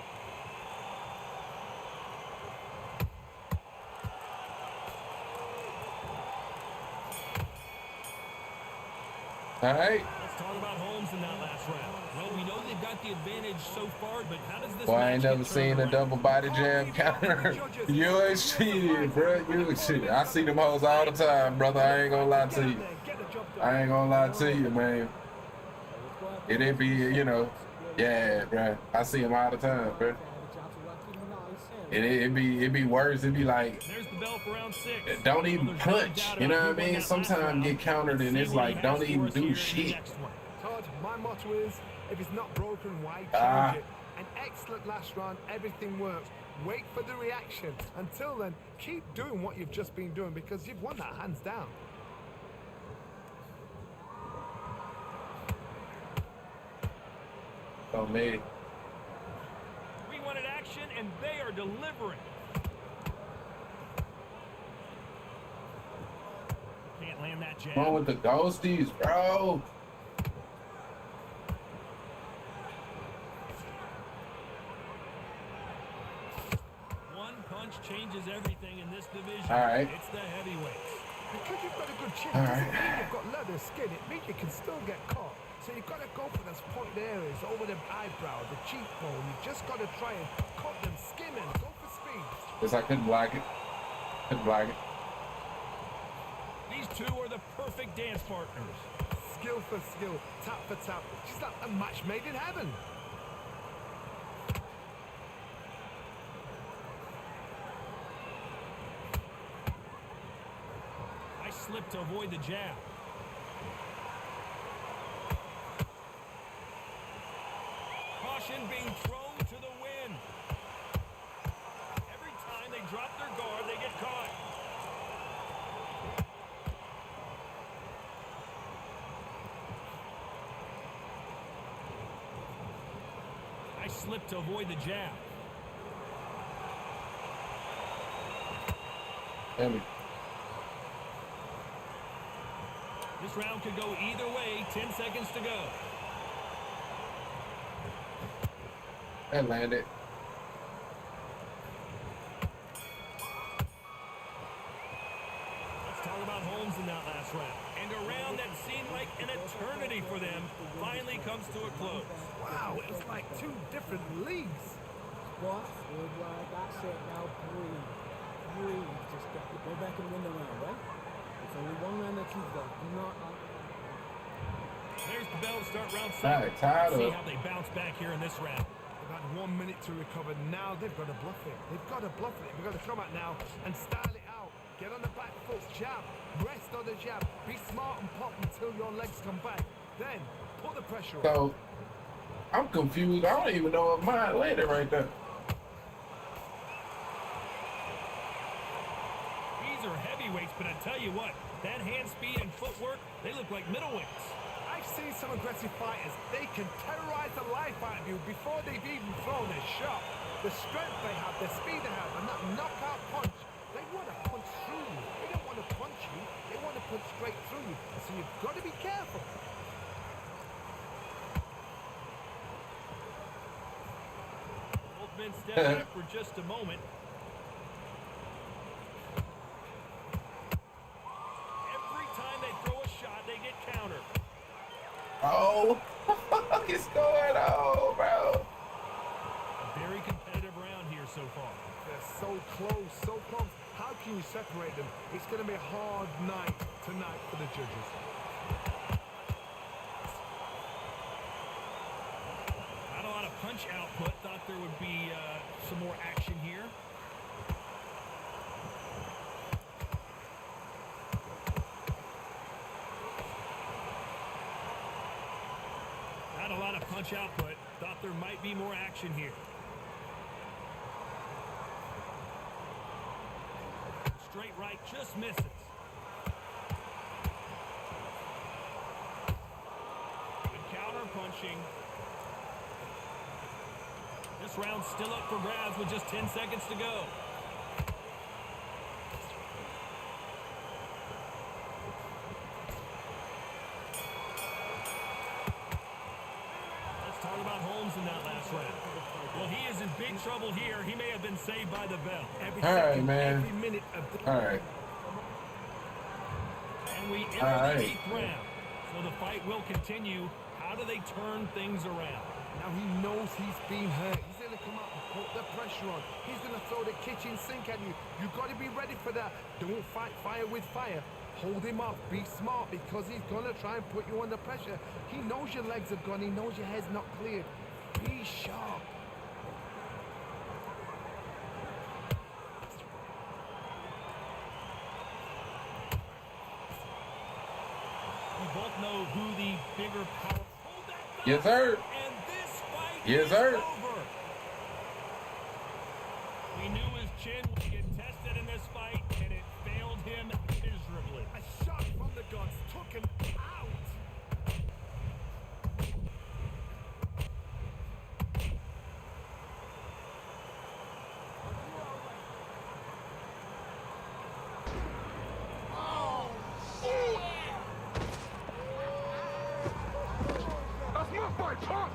All right. Let's talk about Holmes in that last round. Well, we know they've got the advantage so far, but how does this Boy, I ain't match never get seen turned a around? double body jam counter. You ain't cheated, bro. You ain't cheated. I see them hoes all the time, brother. I ain't gonna lie to you. I ain't gonna lie to you, man. It be, you know, yeah, bro. I see them all the time, bro. It be worse. It be like, There's the bell for round 6. don't even punch. You know what I mean? Sometimes get countered and it's like, don't even do shit. Todd, my motto is, if it's not broken, why change it? An excellent last round, everything works. Wait for the reaction. Until then, keep doing what you've just been doing because you've won that hands down. Oh, man. We wanted action, and they are delivering. Can't land that jab. Come on with the ghosties, bro. One punch changes everything in this division. All right. It's the heavyweights. Because you've got a good chin, All doesn't right. mean you've got leather skin. It means you can still get caught. So you've got to go for those pointed areas over the eyebrow, the cheekbone. You just got to try and cut them, skim and go for speed. Because I couldn't block it. Couldn't block it. These two are the perfect dance partners. Skill for skill, tap for tap. She's like a match made in heaven. I slipped to avoid the jab. Caution being thrown to the wind. Every time they drop their guard, they get caught. I slipped to avoid the jab. Damn it. This round could go either way. 10 seconds to go. That landed. Let's talk about Holmes in that last round. And a round that seemed like an eternity for them finally comes to a close. Wow, it was like two different leagues. What? Good work. That's it. Now breathe. Breathe. Just go back and win the round, right? It's only one round that you've got. Do not. There's the bell to start round All 7. right, tied See up. how they bounce back here in this round. They've had 1 minute to recover. Now they've got to bluff it. They've got to bluff it. They've got to come out now and style it out. Get on the back foot, jab, rest on the jab. Be smart and pop until your legs come back. Then put the pressure on. So, I'm confused. I don't even know if mine landed right there. These are heavyweights. heavyweights, but I tell you what, that hand speed and footwork, they look like middleweights. I've seen some aggressive fighters. They can terrorize the life out of you before they've even thrown a shot. The strength they have, the speed they have, and that knockout punch, they want to punch through you. They don't want to punch you. They want to punch straight through you. So you've got to be careful. Both men step back for just a moment. Every time they throw a shot, they get countered. Oh, what the fuck is going on, bro? Very competitive round here so far. They're so close, so close. How can you separate them? It's going to be a hard night tonight for the judges. Not a lot of punch output. Thought there would be some more action here. Not a lot of punch output. Thought there might be more action here. Straight right just misses. Good counter punching. This round's still up for grabs with just 10 seconds to go. Let's talk about Holmes in that last round. Well, he is in big trouble here. He may have been saved by the bell. All right, man. Every minute of the... All right. And we enter the 8th round. So the fight will continue. How do they turn things around? Now he knows he's been hurt. He's going to come out and put the pressure on. He's going to throw the kitchen sink at you. You've got to be ready for that. Don't fight fire with fire. Hold him off. Be smart because he's going to try and put you under pressure. He knows your legs are gone. He knows your head's not cleared. Be sharp. We both know who the bigger power. Yes, sir. And this fight Yes, is sir. over. We knew his chin would get tested in this fight, and it failed him miserably. A shot from the guns took him out. That's my fight, punk!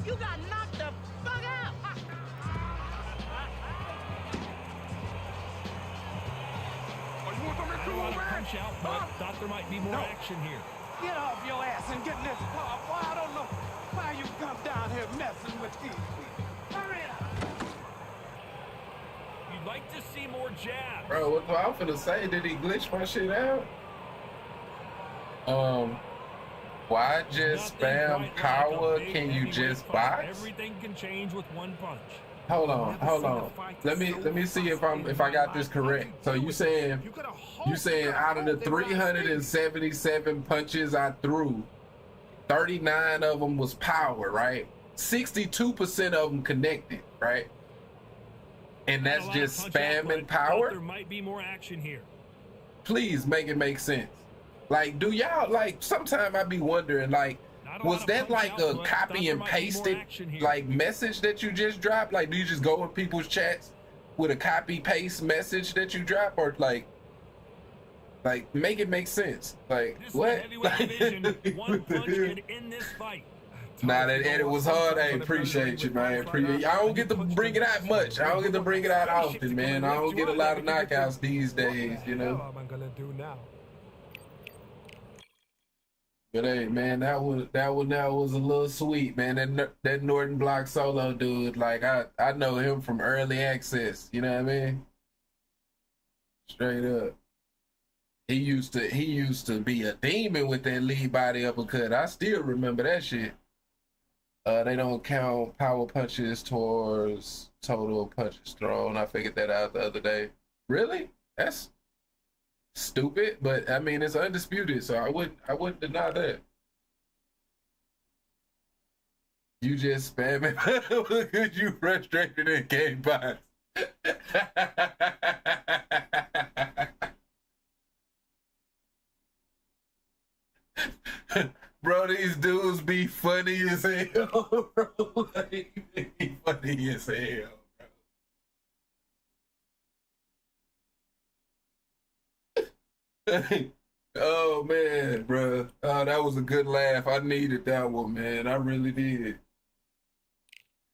You got knocked the fuck out! Oh, you want them I into don't a want to man? punch out, but thought there might be more action here. Get off your ass and get in this car. Boy, I don't know why you come down here messing with these people. Hurry up. You'd like to see more jabs. Bro, what I'm finna say? Did he glitch my shit out? Why just Nothing spam quite like a power? big Can you heavyweight just fight. box? Everything can change with one punch. Hold on. Let me see if I got this correct. So you saying out of the 377 punches I threw, 39 of them was power, right? 62% of them connected, right? And Not a that's lot of just punch spamming output. Thought power? there might be more action here. Please make it make sense. Like, do y'all, like, sometime I be wondering, like, Not a was lot of that punch like a output. copy Thought there and might be more pasted action here. like message that you just dropped? Like, do you just go in people's chats with a copy paste message that you drop, or like make it make sense? Like, This what? is the heavyweight division. One punch could end this fight. Nah, that edit was hard. Hey, appreciate you, man. I don't get to bring it out much. I don't get to bring it out often, man. I don't get a lot of knockouts these days, you know. What am I gonna do now? But hey, man, that was a little sweet, man. That Norton Block solo dude, like I know him from early access. You know what I mean? Straight up. He used to be a demon with that lead body uppercut. I still remember that shit. They don't count power punches towards total punches thrown. I figured that out the other day. Really? That's stupid, but I mean it's undisputed, so I wouldn't deny that. You just spamming because you frustrated in game bots. Bro, these dudes be funny as hell, bro. Like, they be funny as hell, bro. Oh man, bro. Oh, that was a good laugh. I needed that one, man. I really did.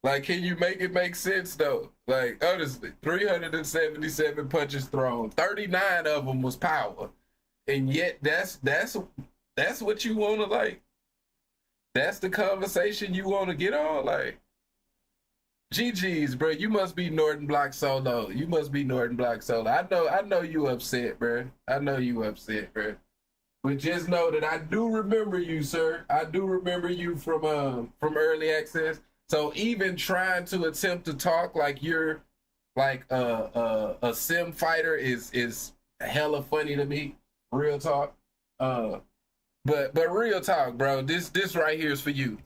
Like, can you make it make sense though? Like, honestly, 377 punches thrown, 39 of them was power, and yet that's what you want to like. That's the conversation you want to get on, like. GG's, bro. You must be Norton Block Solo. You must be Norton Block Solo. I know you upset, bro. I know you upset, bro. But just know that I do remember you, sir. I do remember you from early access. So even trying to attempt to talk like you're like a sim fighter is hella funny to me. Real talk. But real talk, bro. This right here is for you.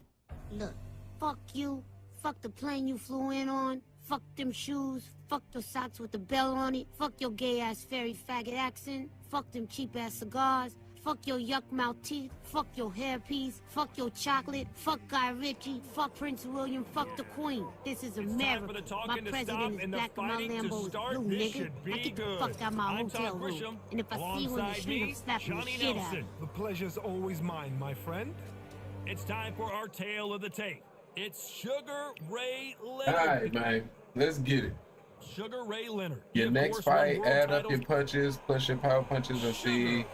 Look, fuck you. Fuck the plane you flew in on. Fuck them shoes. Fuck those socks with the bell on it. Fuck your gay ass fairy faggot accent. Fuck them cheap ass cigars. Fuck your yuck mouth teeth. Fuck your hairpiece. Fuck your chocolate. Fuck Guy Ritchie. Fuck Prince William. Fuck the Queen. This is America. My president is black and my Lambo is blue, nigga. I get the fuck out my hotel room. And if I see you in the street, I'm slapping the shit out. The pleasure's always mine, my friend. It's time for our tale of the tape. It's Sugar Ray Leonard. All right, man. Let's get it. Sugar Ray Leonard. Your next fight, add up your punches, plus your power punches, and see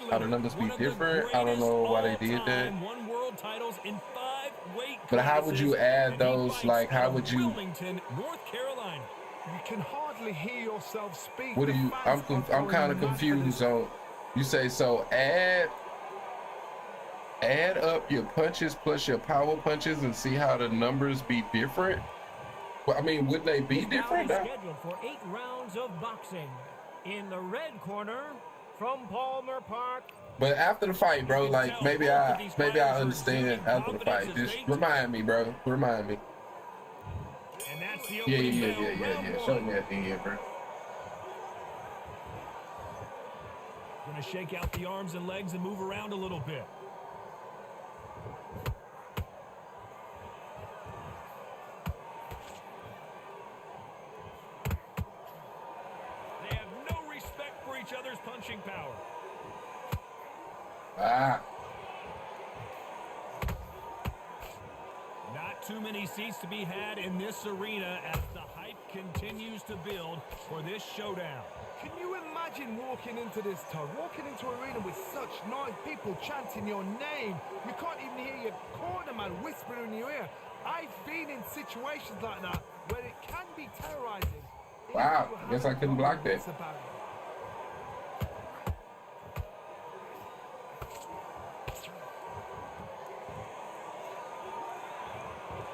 how the numbers be different. I don't know why they did that. Won world titles in 5 weight But how would you add those? Like, how would you? Wilmington, North Carolina. You can hardly hear yourself speak. What do you? I'm kind of confused. On you say so. Add up your punches plus your power punches and see how the numbers be different. Well, I mean, would they be different? Scheduled for 8 rounds of boxing. In the red corner, from Palmer Park. But after the fight, bro, like maybe I understand after the fight. Just remind me, bro. Remind me. And that's the Yeah. Show me at the end, bro. Gonna shake out the arms and legs and move around a little bit. They have no respect for each other's punching power. Not too many seats to be had in this arena as the hype continues to build for this showdown. Can you imagine walking into this tug, walking into an arena with such noise, people chanting your name? You can't even hear your cornerman whispering in your ear. I've been in situations like that where it can be terrorizing. Wow, I guess I couldn't block that.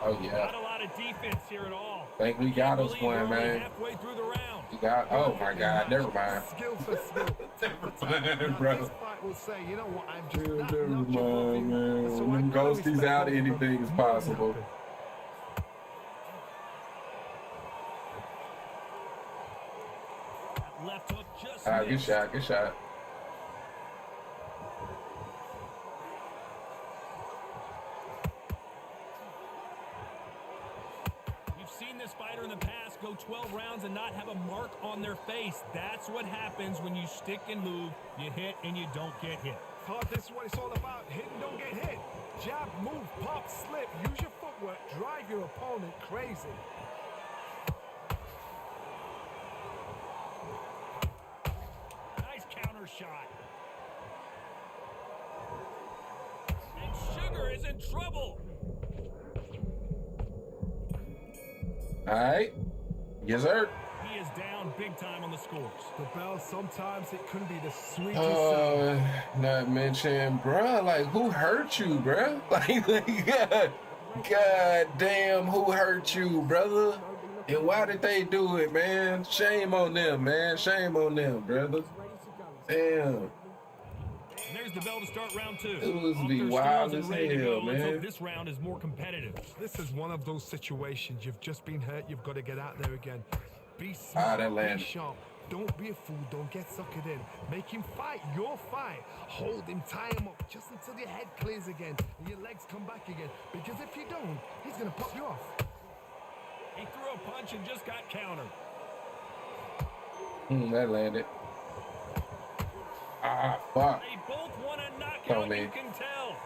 Oh yeah. Not a lot of defense here at all. Think we got us one, man. Halfway through the round. You got. Oh my God. Never mind. Skill for skill. Never mind, bro. This fight will say, you know what? I'm just Never mind, man. So When Ghosties out, anything is possible. That left hook just Good missed. shot. Good shot. We've seen this fighter in the past go 12 rounds and not have a mark on their face. That's what happens when you stick and move. You hit and you don't get hit. This is what it's all about. Hit and don't get hit. Jab, move, pop, slip. Use your footwork. Drive your opponent crazy. Nice counter shot. And Sugar is in trouble. All right. Yes, sir. He is down big time on the scores. The bell, sometimes it can be the sweetest sound. Not mention, bruh, like, who hurt you, bruh? Like, God damn, who hurt you, brother? And why did they do it, man? Shame on them, man. Shame on them, brother. Damn. And there's the bell to start round 2. It was Off be their wild stools as and ready to hell, go. Let's hope man. this round is more competitive. This is one of those situations. You've just been hurt. You've got to get out there again. Be smart, that be landed. sharp. Don't be a fool. Don't get suckered in. Make him fight your fight. Hold him, tie him up just until your head clears again and your legs come back again. Because if you don't, he's going to pop you off. He threw a punch and just got countered. That landed. Ah, fuck. They both want a knockout, Come on, you man. can tell.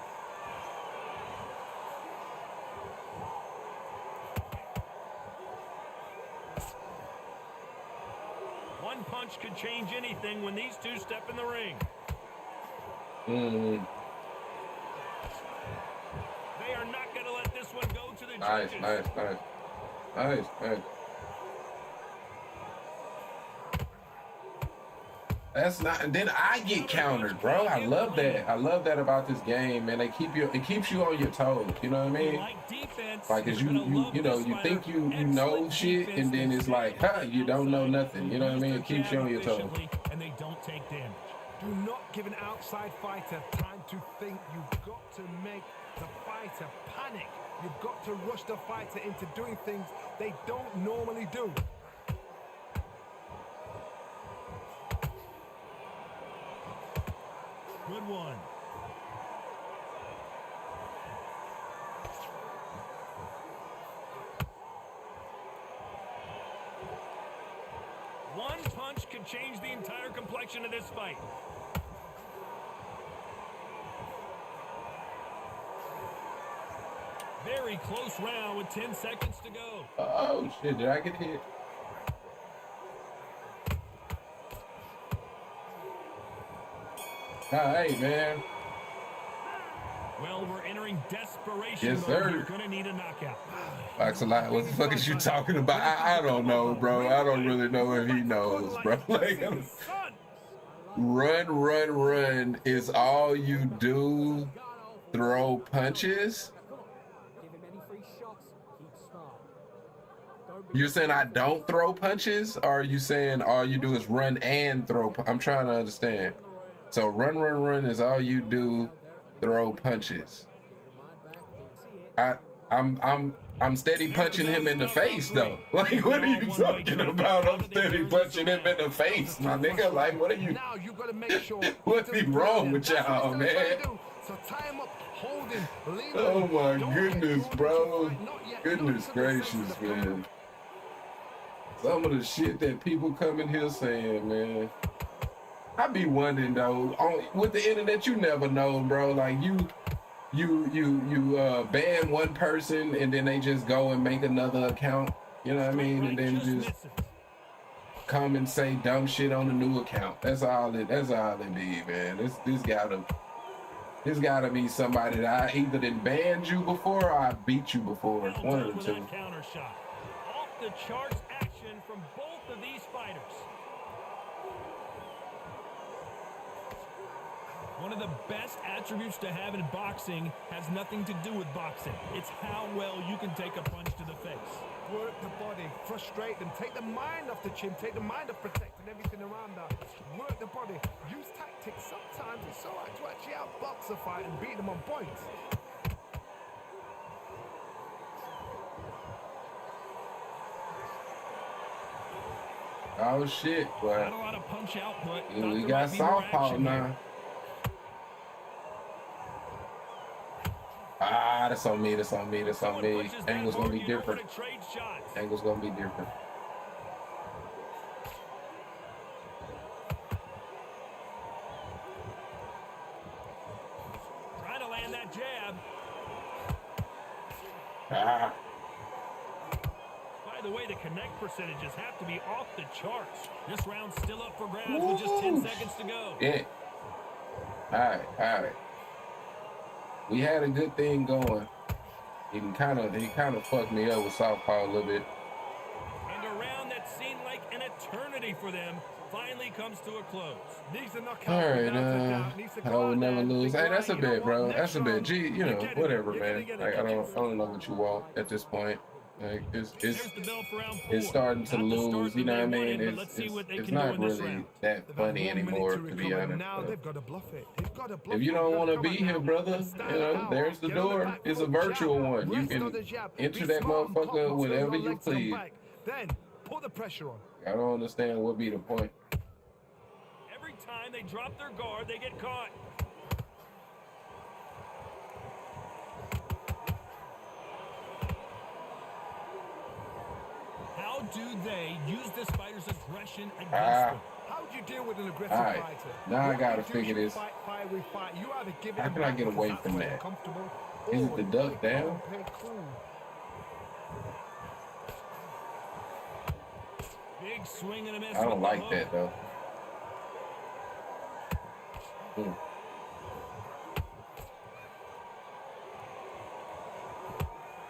One punch could change anything when these two step in the ring. They are not going to let this one go to the judges. Nice. That's not, and then I get countered, bro. I love that. I love that about this game, man. It keeps you on your toes. You know what I mean? Like defense, Like, cause you think you know shit, and then it's like, you don't know nothing. You know what I mean? It keeps you on your toes. And they don't take damage. Do not give an outside fighter time to think. You've got to make the fighter panic. You've got to rush the fighter into doing things they don't normally do. Good one. One punch could change the entire complexion of this fight. Very close round with 10 seconds to go. Oh shit! Did I get hit? Hey, man. Well, we're entering desperation Yes, mode. sir. You're gonna need a knockout. Oxalot, what the fuck is you talking about? I don't know, bro. I don't really know if he knows, bro. Like, run is all you do. Throw punches. You're saying I don't throw punches, or are you saying all you do is run and throw? I'm trying to understand. So run is all you do. Throw punches. I'm steady punching him in the face though. Like, what are you talking about? I'm steady punching him in the face, my nigga. Like, what are you? Now you gotta make sure. What's wrong with y'all, man? So tie him up, hold him, leave him. Oh my Don't goodness, get bro. not yet. Goodness Look at the sense gracious, of the fight. man. Some of the shit that people come in here saying, man. I be wondering though, with the internet, you never know, bro. Like you ban one person and then they just go and make another account. You know what I mean? And then just come and say dumb shit on a new account. That's all it be, man. This gotta be somebody that I either done banned you before or I beat you before. One of the two. Counter shot. Off the charts action from both of these fighters. One of the best attributes to have in boxing has nothing to do with boxing. It's how well you can take a punch to the face. Work the body, frustrate them, take the mind off the chin, take the mind off protecting everything around that. Work the body, use tactics. Sometimes it's alright to actually outbox a fight and beat them on points. Oh shit, boy. Not a lot of punch output. Yeah, Thought we there got might be more southpaw action now. here. Ah, that's on me. Someone punches that Angle's gonna hard, be you know different. where to trade shots. Angle's gonna be different. Trying to land that jab. Ah, By the way, the connect percentages have to be off the charts. This round's still up for grabs with just 10 seconds to go. yeah. All right. We had a good thing going. He kind of fucked me up with southpaw a little bit. And a round that seemed like an eternity for them finally comes to a close. Needs a knockout. All right, without a doubt. Needs to I go would out never there, lose. think, Hey, that's a right, you know bet, bro. what, That's a next bet. round, Gee, you're getting it. whatever, You're gonna man. get it, Like, I catch him don't know what you want at this point. Like There's the bell for round 4. it's starting to Not the start lose. You know that what I they mean? wanted, but let's see what they It's can do not in this really round. that They've had funny 1 minute anymore, to to be recover. honest. Now But they've got to bluff it. They've got to bluff if you it. don't They've want to got be come here, out brother, and you style it know, out. there's the Get on door. back It's a foot, virtual jab, one. You rest on can the jab, enter be that smart and pop motherfucker until whenever your you legs come please. back. Then put the pressure on. I don't understand what be the point. Every time they drop their guard, they get caught. How do they use this fighter's aggression against them? How do you deal with an aggressive All right, fighter? now I What gotta you do is figure you this. Fight fire with fire. You either give it How them can I back get because away that's from where they're that? comfortable, Is or it the you duck play down? calm, play cool. Big swing and a miss. I don't with the like hook. that though.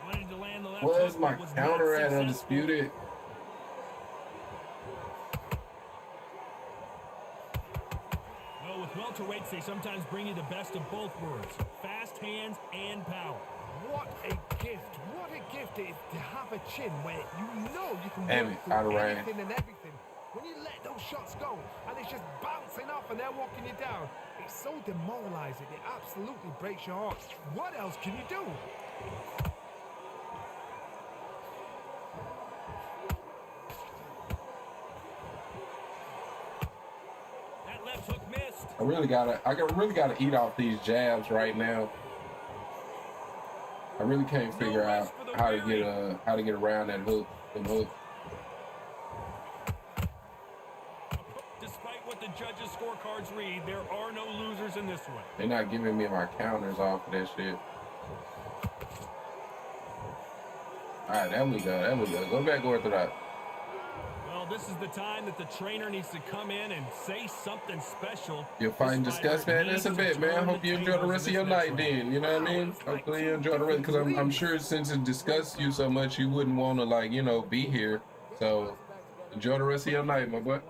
Wanted to land the left Where's hook, my but was not counter at successful. Undisputed? Well, with welterweights, they sometimes bring you the best of both worlds. Fast hands and power. What a gift. What a gift it is to have a chin where you know you can Damn work it, through out of range. anything and everything. When you let those shots go and it's just bouncing off and they're walking you down, it's so demoralizing. It absolutely breaks your heart. What else can you do? That left hook missed. I really gotta eat off these jabs right now. I really can't figure out how to get around that hook. The hook. Despite what the judges' scorecards read, there are no losers in this one. They're not giving me my counters off of that shit. All right, there we go. There we go. Go back orthodox. Well, this is the time that the trainer needs to come in and say something special. You're fighting This discuss, fighter man. That's a needs to bit, man. turn Hope the you enjoy the tables rest of in your this night, next round. then. You know what I mean? Hopefully you enjoy the rest, because I'm sure since it discussed you so much, you wouldn't want to, like, you know, be here. So enjoy the rest of your night, my boy.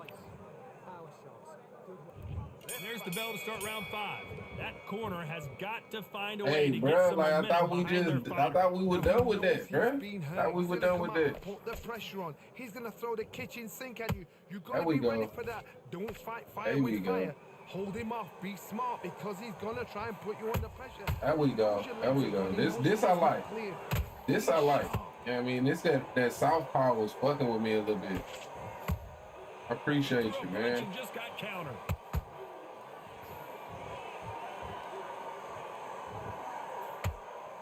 There's the bell to start round 5. That corner has got to find a way Hey, to get bro, some like I momentum thought behind their I fighter. thought we were done with that, bro. Being hurt. Thought we He's were gonna done come with out that. and put the pressure on. He's gonna throw the kitchen sink at you. You There gotta we be ready go. for that. Don't fight fire There we with go. fire. Hold him off. Be smart because he's gonna try and put you under pressure. There we go. There we go. This I like. This I like. You know what I mean? That southpaw was fucking with me a little bit. I appreciate you, man. Just got countered.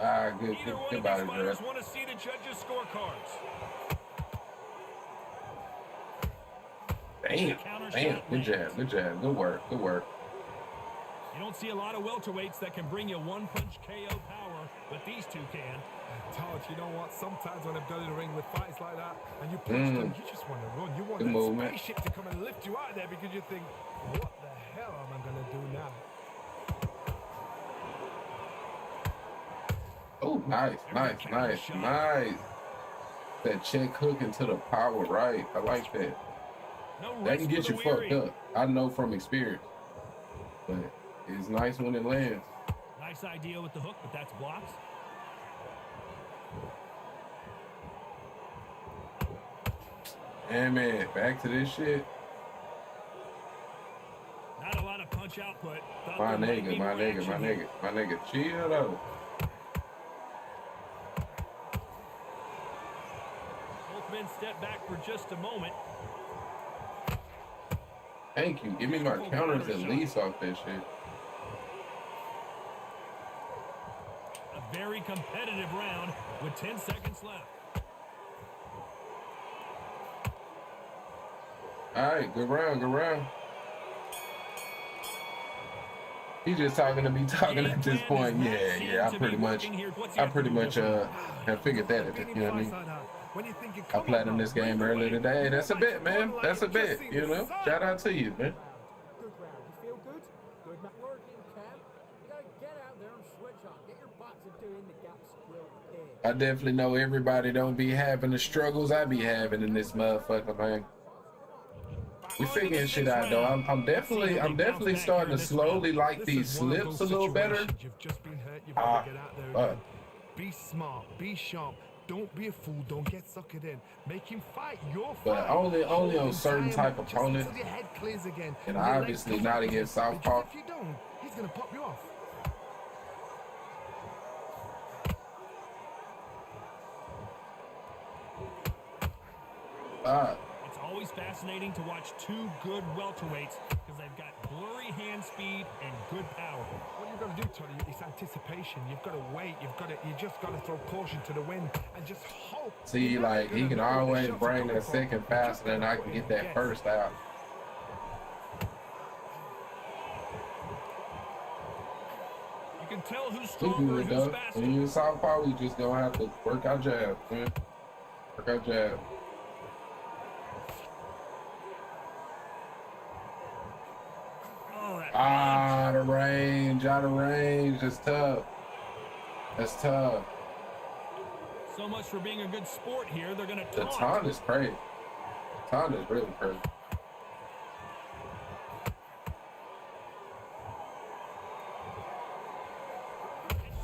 Ah, good Either one of goodbye, these bro. fighters want to see the judges' scorecards. Damn, good jab, good work. You don't see a lot of welterweights that can bring you one-punch KO power, but these two can. Todd, you know what? Sometimes when I've done in the ring with fights like that, and you punch them, you just want to run. You want Good that movement. spaceship to come and lift you out of there because you think, what the hell am I gonna do now? Oh, nice. That check hook into the power right. I like that. No That can rest get for you the fucked weary. up. I know from experience. But it's nice when it lands. Nice idea with the hook, but that's blocked. And man, back to this shit. Not a lot of punch output. Thought My there might be more nigga. Chill though. Both men step back for just a moment. Thank you. Give me my counters at least off that shit. A very competitive round with 10 seconds left. All right, good round. He's just talking to be talking at this point. Yeah. I pretty much have figured that. You know what I mean? I played in this game earlier today. That's a bit, man. That's a bit. You know. Shout out to you, man. Good round. You feel good? Good. Working camp. You gotta get out there and switch on. Get your butt to doing the gaps will appear. I definitely know everybody don't be having the struggles I be having in this motherfucker, man. We figuring shit out though. I'm definitely starting to slowly like these slips a little better. You've just been hurt. You've got to get out there again. Be smart. Be sharp. Don't be a fool. Don't get suckered in. Make him fight your fight. But only Hold on him, certain tie him type up of just opponents. until your head clears again. And your legs obviously come not back against again. Southpaw. Because if you don't, he's gonna pop you off. It's always fascinating to watch two good welterweights because they've got blurry hand speed and good power. What you've got to do, Tony, is anticipation. You've got to wait. You just got to throw caution to the wind and just hope. See, like, he can always bring that second faster than I can get that first out. You can tell who's We stronger good and who's though. faster. When you in Southpaw, we just gonna have to work our jab, man. Work our jab. Oh, that Out of range, out of range. That's tough. That's tough. So much for being a good sport here. They're going to The taunt is crazy. Taunt is really crazy.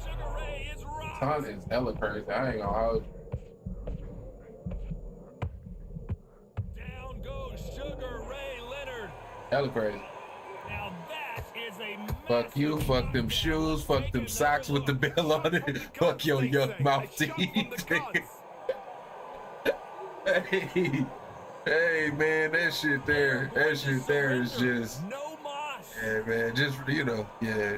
Sugar Ray is right. Taunt is hella crazy. I ain't gonna hold you. Down goes Sugar Ray Leonard. Hella crazy. Now that is a Fuck you, massive fuck them knockdown. shoes, fuck Take them another socks with the look. bell on it. Fuck your young mouth teeth. Hey, hey, man, that shit there is just, No moss. yeah, man, just, you know, yeah.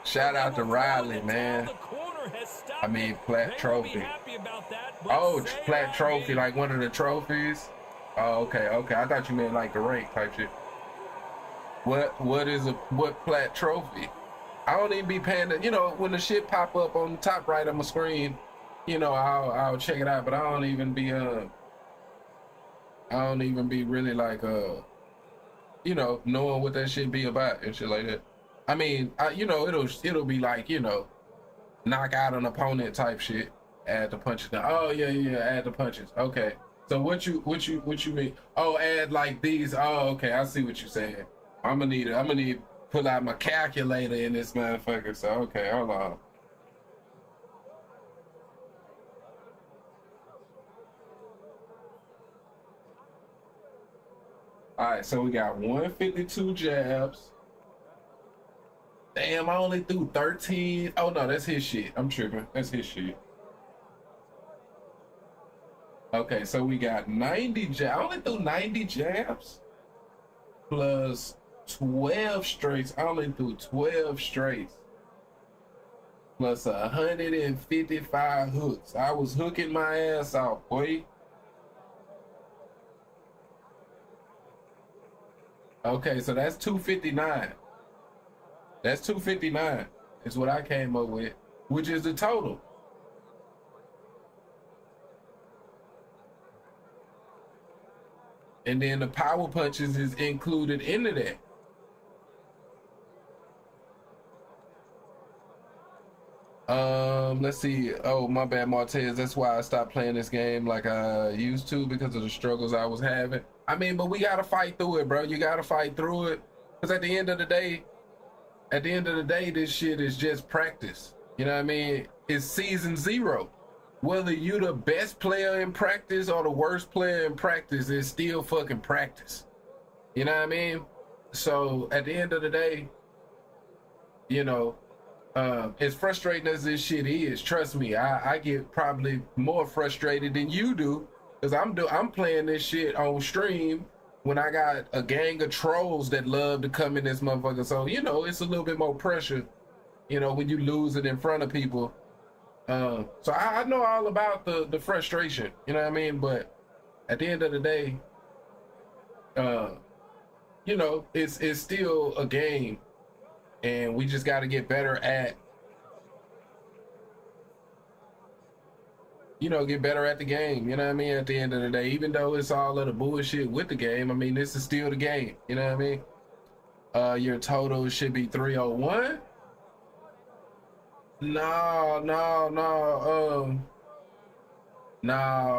Shout out to Riley, man. The corner has stopped I mean, it. Platt They will Trophy. be happy about that, but Oh, say Platt la Trophy, vie. like one of the trophies? Oh, okay, okay. I thought you meant like the rank type shit. What Platt Trophy? I don't even be paying you know, when the shit pop up on the top right of my screen, you know, I'll check it out, but I don't even be really like you know, knowing what that shit be about and shit like that. I mean, you know, it'll be like, you know, knock out an opponent type shit. Add the punches. Oh yeah, add the punches. Okay. So what you mean? Oh, add like these. Oh, okay. I see what you're saying. I'm gonna need to pull out my calculator in this motherfucker. So okay, hold on. All right, so we got 152 jabs. Damn, I only threw 13. Oh no, that's his shit. I'm tripping. That's his shit. Okay, so we got 90 jabs. I only threw 90 jabs plus 12 straights. I only threw 12 straights plus 155 hooks. I was hooking my ass off, boy. Okay, so that's 259. That's 259 is what I came up with, which is the total. And then the power punches is included into that. Let's see. Oh, my bad, Martez. That's why I stopped playing this game like I used to, because of the struggles I was having. I mean, but we gotta fight through it, bro. You gotta fight through it. Because at the end of the day, this shit is just practice. You know what I mean? It's season 0. Whether you the best player in practice or the worst player in practice, it's still fucking practice. You know what I mean? So at the end of the day, you know, as frustrating as this shit is, trust me, I get probably more frustrated than you do, because I'm playing this shit on stream when I got a gang of trolls that love to come in this motherfucker. So, you know, it's a little bit more pressure, you know, when you lose it in front of people. So I know all about the frustration, you know what I mean? But at the end of the day, you know, it's still a game, and we just got to get better at, you know, get better at the game, you know what I mean? At the end of the day, even though it's all of the bullshit with the game, I mean, this is still the game, you know what I mean? Your total should be 301. No,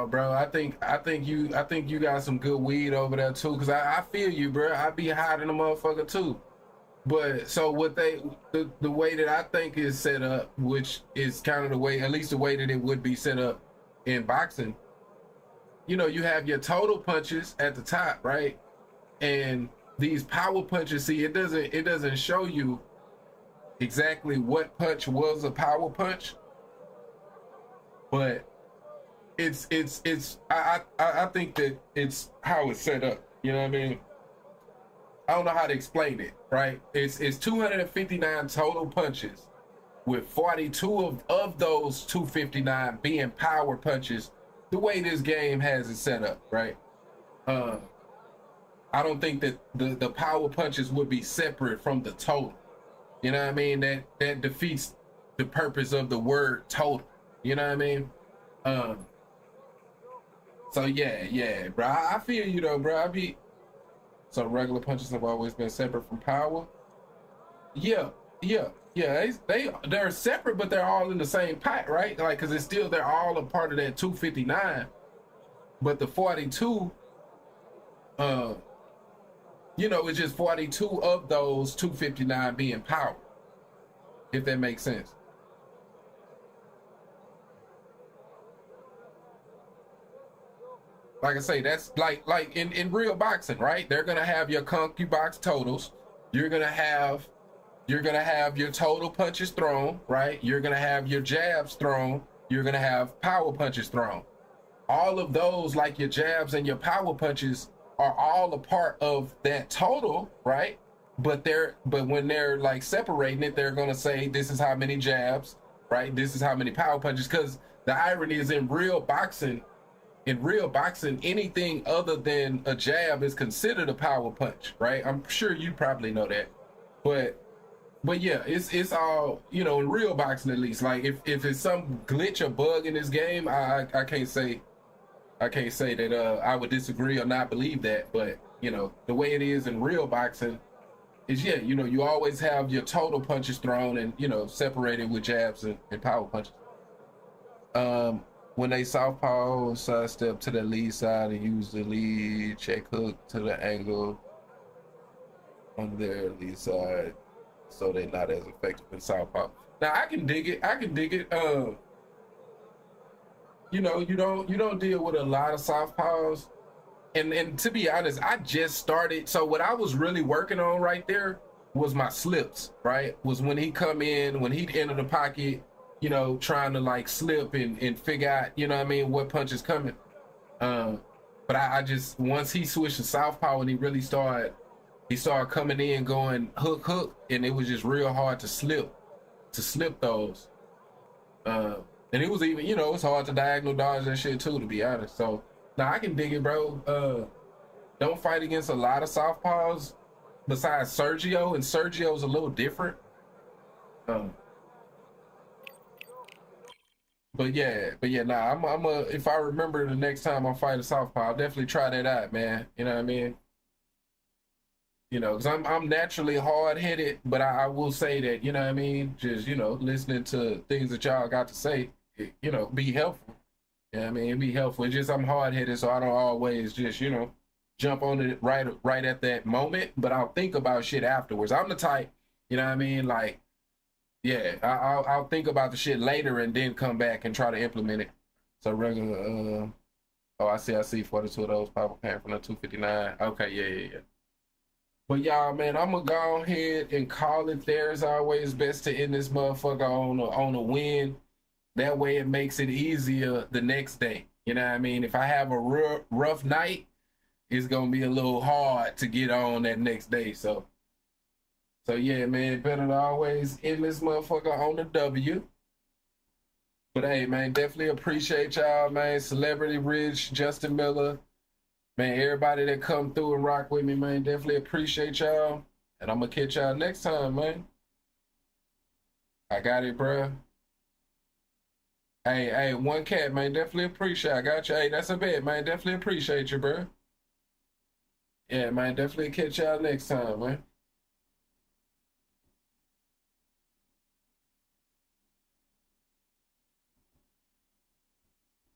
bro. I think you got some good weed over there too. Cause I feel you, bro. I be hiding a motherfucker too. But so what the way that I think is set up, which is kind of the way, at least the way that it would be set up in boxing, you know, you have your total punches at the top, right? And these power punches, see, it doesn't show you exactly what punch was a power punch, but it's I think that it's how it's set up. You know what I mean? I don't know how to explain it, right? It's 259 total punches, with 42 of those 259 being power punches. The way this game has it set up, right? I don't think that the power punches would be separate from the total. You know what I mean? That defeats the purpose of the word total. You know what I mean? So yeah, bro. I feel you though, bro. So regular punches have always been separate from power. Yeah. They're separate, but they're all in the same pot, right? Like, cause they're all a part of that 259. But the 42, you know, it's just 42 of those 259 being power. If that makes sense. Like I say, that's like in real boxing, right? They're gonna have your concubbox totals. You're gonna have your total punches thrown, right? You're gonna have your jabs thrown. You're gonna have power punches thrown. All of those, like your jabs and your power punches, are all a part of that total, right? But when they're like separating it, they're gonna say this is how many jabs, right? This is how many power punches. Because the irony is, in real boxing, anything other than a jab is considered a power punch, right? I'm sure you probably know that. But yeah, it's all, you know, in real boxing at least. Like if it's some glitch or bug in this game, I can't say that I would disagree or not believe that. But you know, the way it is in real boxing is, yeah, you know, you always have your total punches thrown and, you know, separated with jabs and power punches. When they southpaw, sidestep to the lead side and use the lead check hook to the angle on their lead side, so they're not as effective in southpaw. Now I can dig it. You know, you don't deal with a lot of southpaws, and to be honest, I just started. So what I was really working on right there was my slips. Right, was when he'd enter the pocket, you know, trying to like slip and figure out, you know what I mean, what punch is coming. But I just, once he switched to southpaw and he started coming in going hook, and it was just real hard to slip those. And it was even, you know, it's hard to diagonal dodge that shit too, to be honest. So now I can dig it, bro. Don't fight against a lot of southpaws besides Sergio, and Sergio's a little different. But yeah, nah, I'm if I remember the next time I fight a southpaw, I'll definitely try that out, man. You know what I mean? You know, because I'm naturally hard-headed, but I will say that, you know what I mean? Just, you know, listening to things that y'all got to say, you know, be helpful. You know what I mean? Be helpful. It's just I'm hard-headed, so I don't always just, you know, jump on it right at that moment, but I'll think about shit afterwards. I'm the type, you know what I mean? Like, yeah, I'll think about the shit later and then come back and try to implement it. So regular, I see 42 of those power pan from the 259. Okay, yeah. But y'all, man, I'm gonna go ahead and call it there. As always, best to end this motherfucker on a win. That way it makes it easier the next day. You know what I mean? If I have a rough night, it's gonna be a little hard to get on that next day. So yeah, man, better to always end this motherfucker on the W. But hey, man, definitely appreciate y'all, man. Celebrity Rich, Justin Miller, man, everybody that come through and rock with me, man, definitely appreciate y'all. And I'm gonna catch y'all next time, man. I got it, bro. Hey, one cat, man, definitely appreciate it. I got you. Hey, that's a bet, man. Definitely appreciate you, bro. Yeah, man, definitely catch y'all next time, man.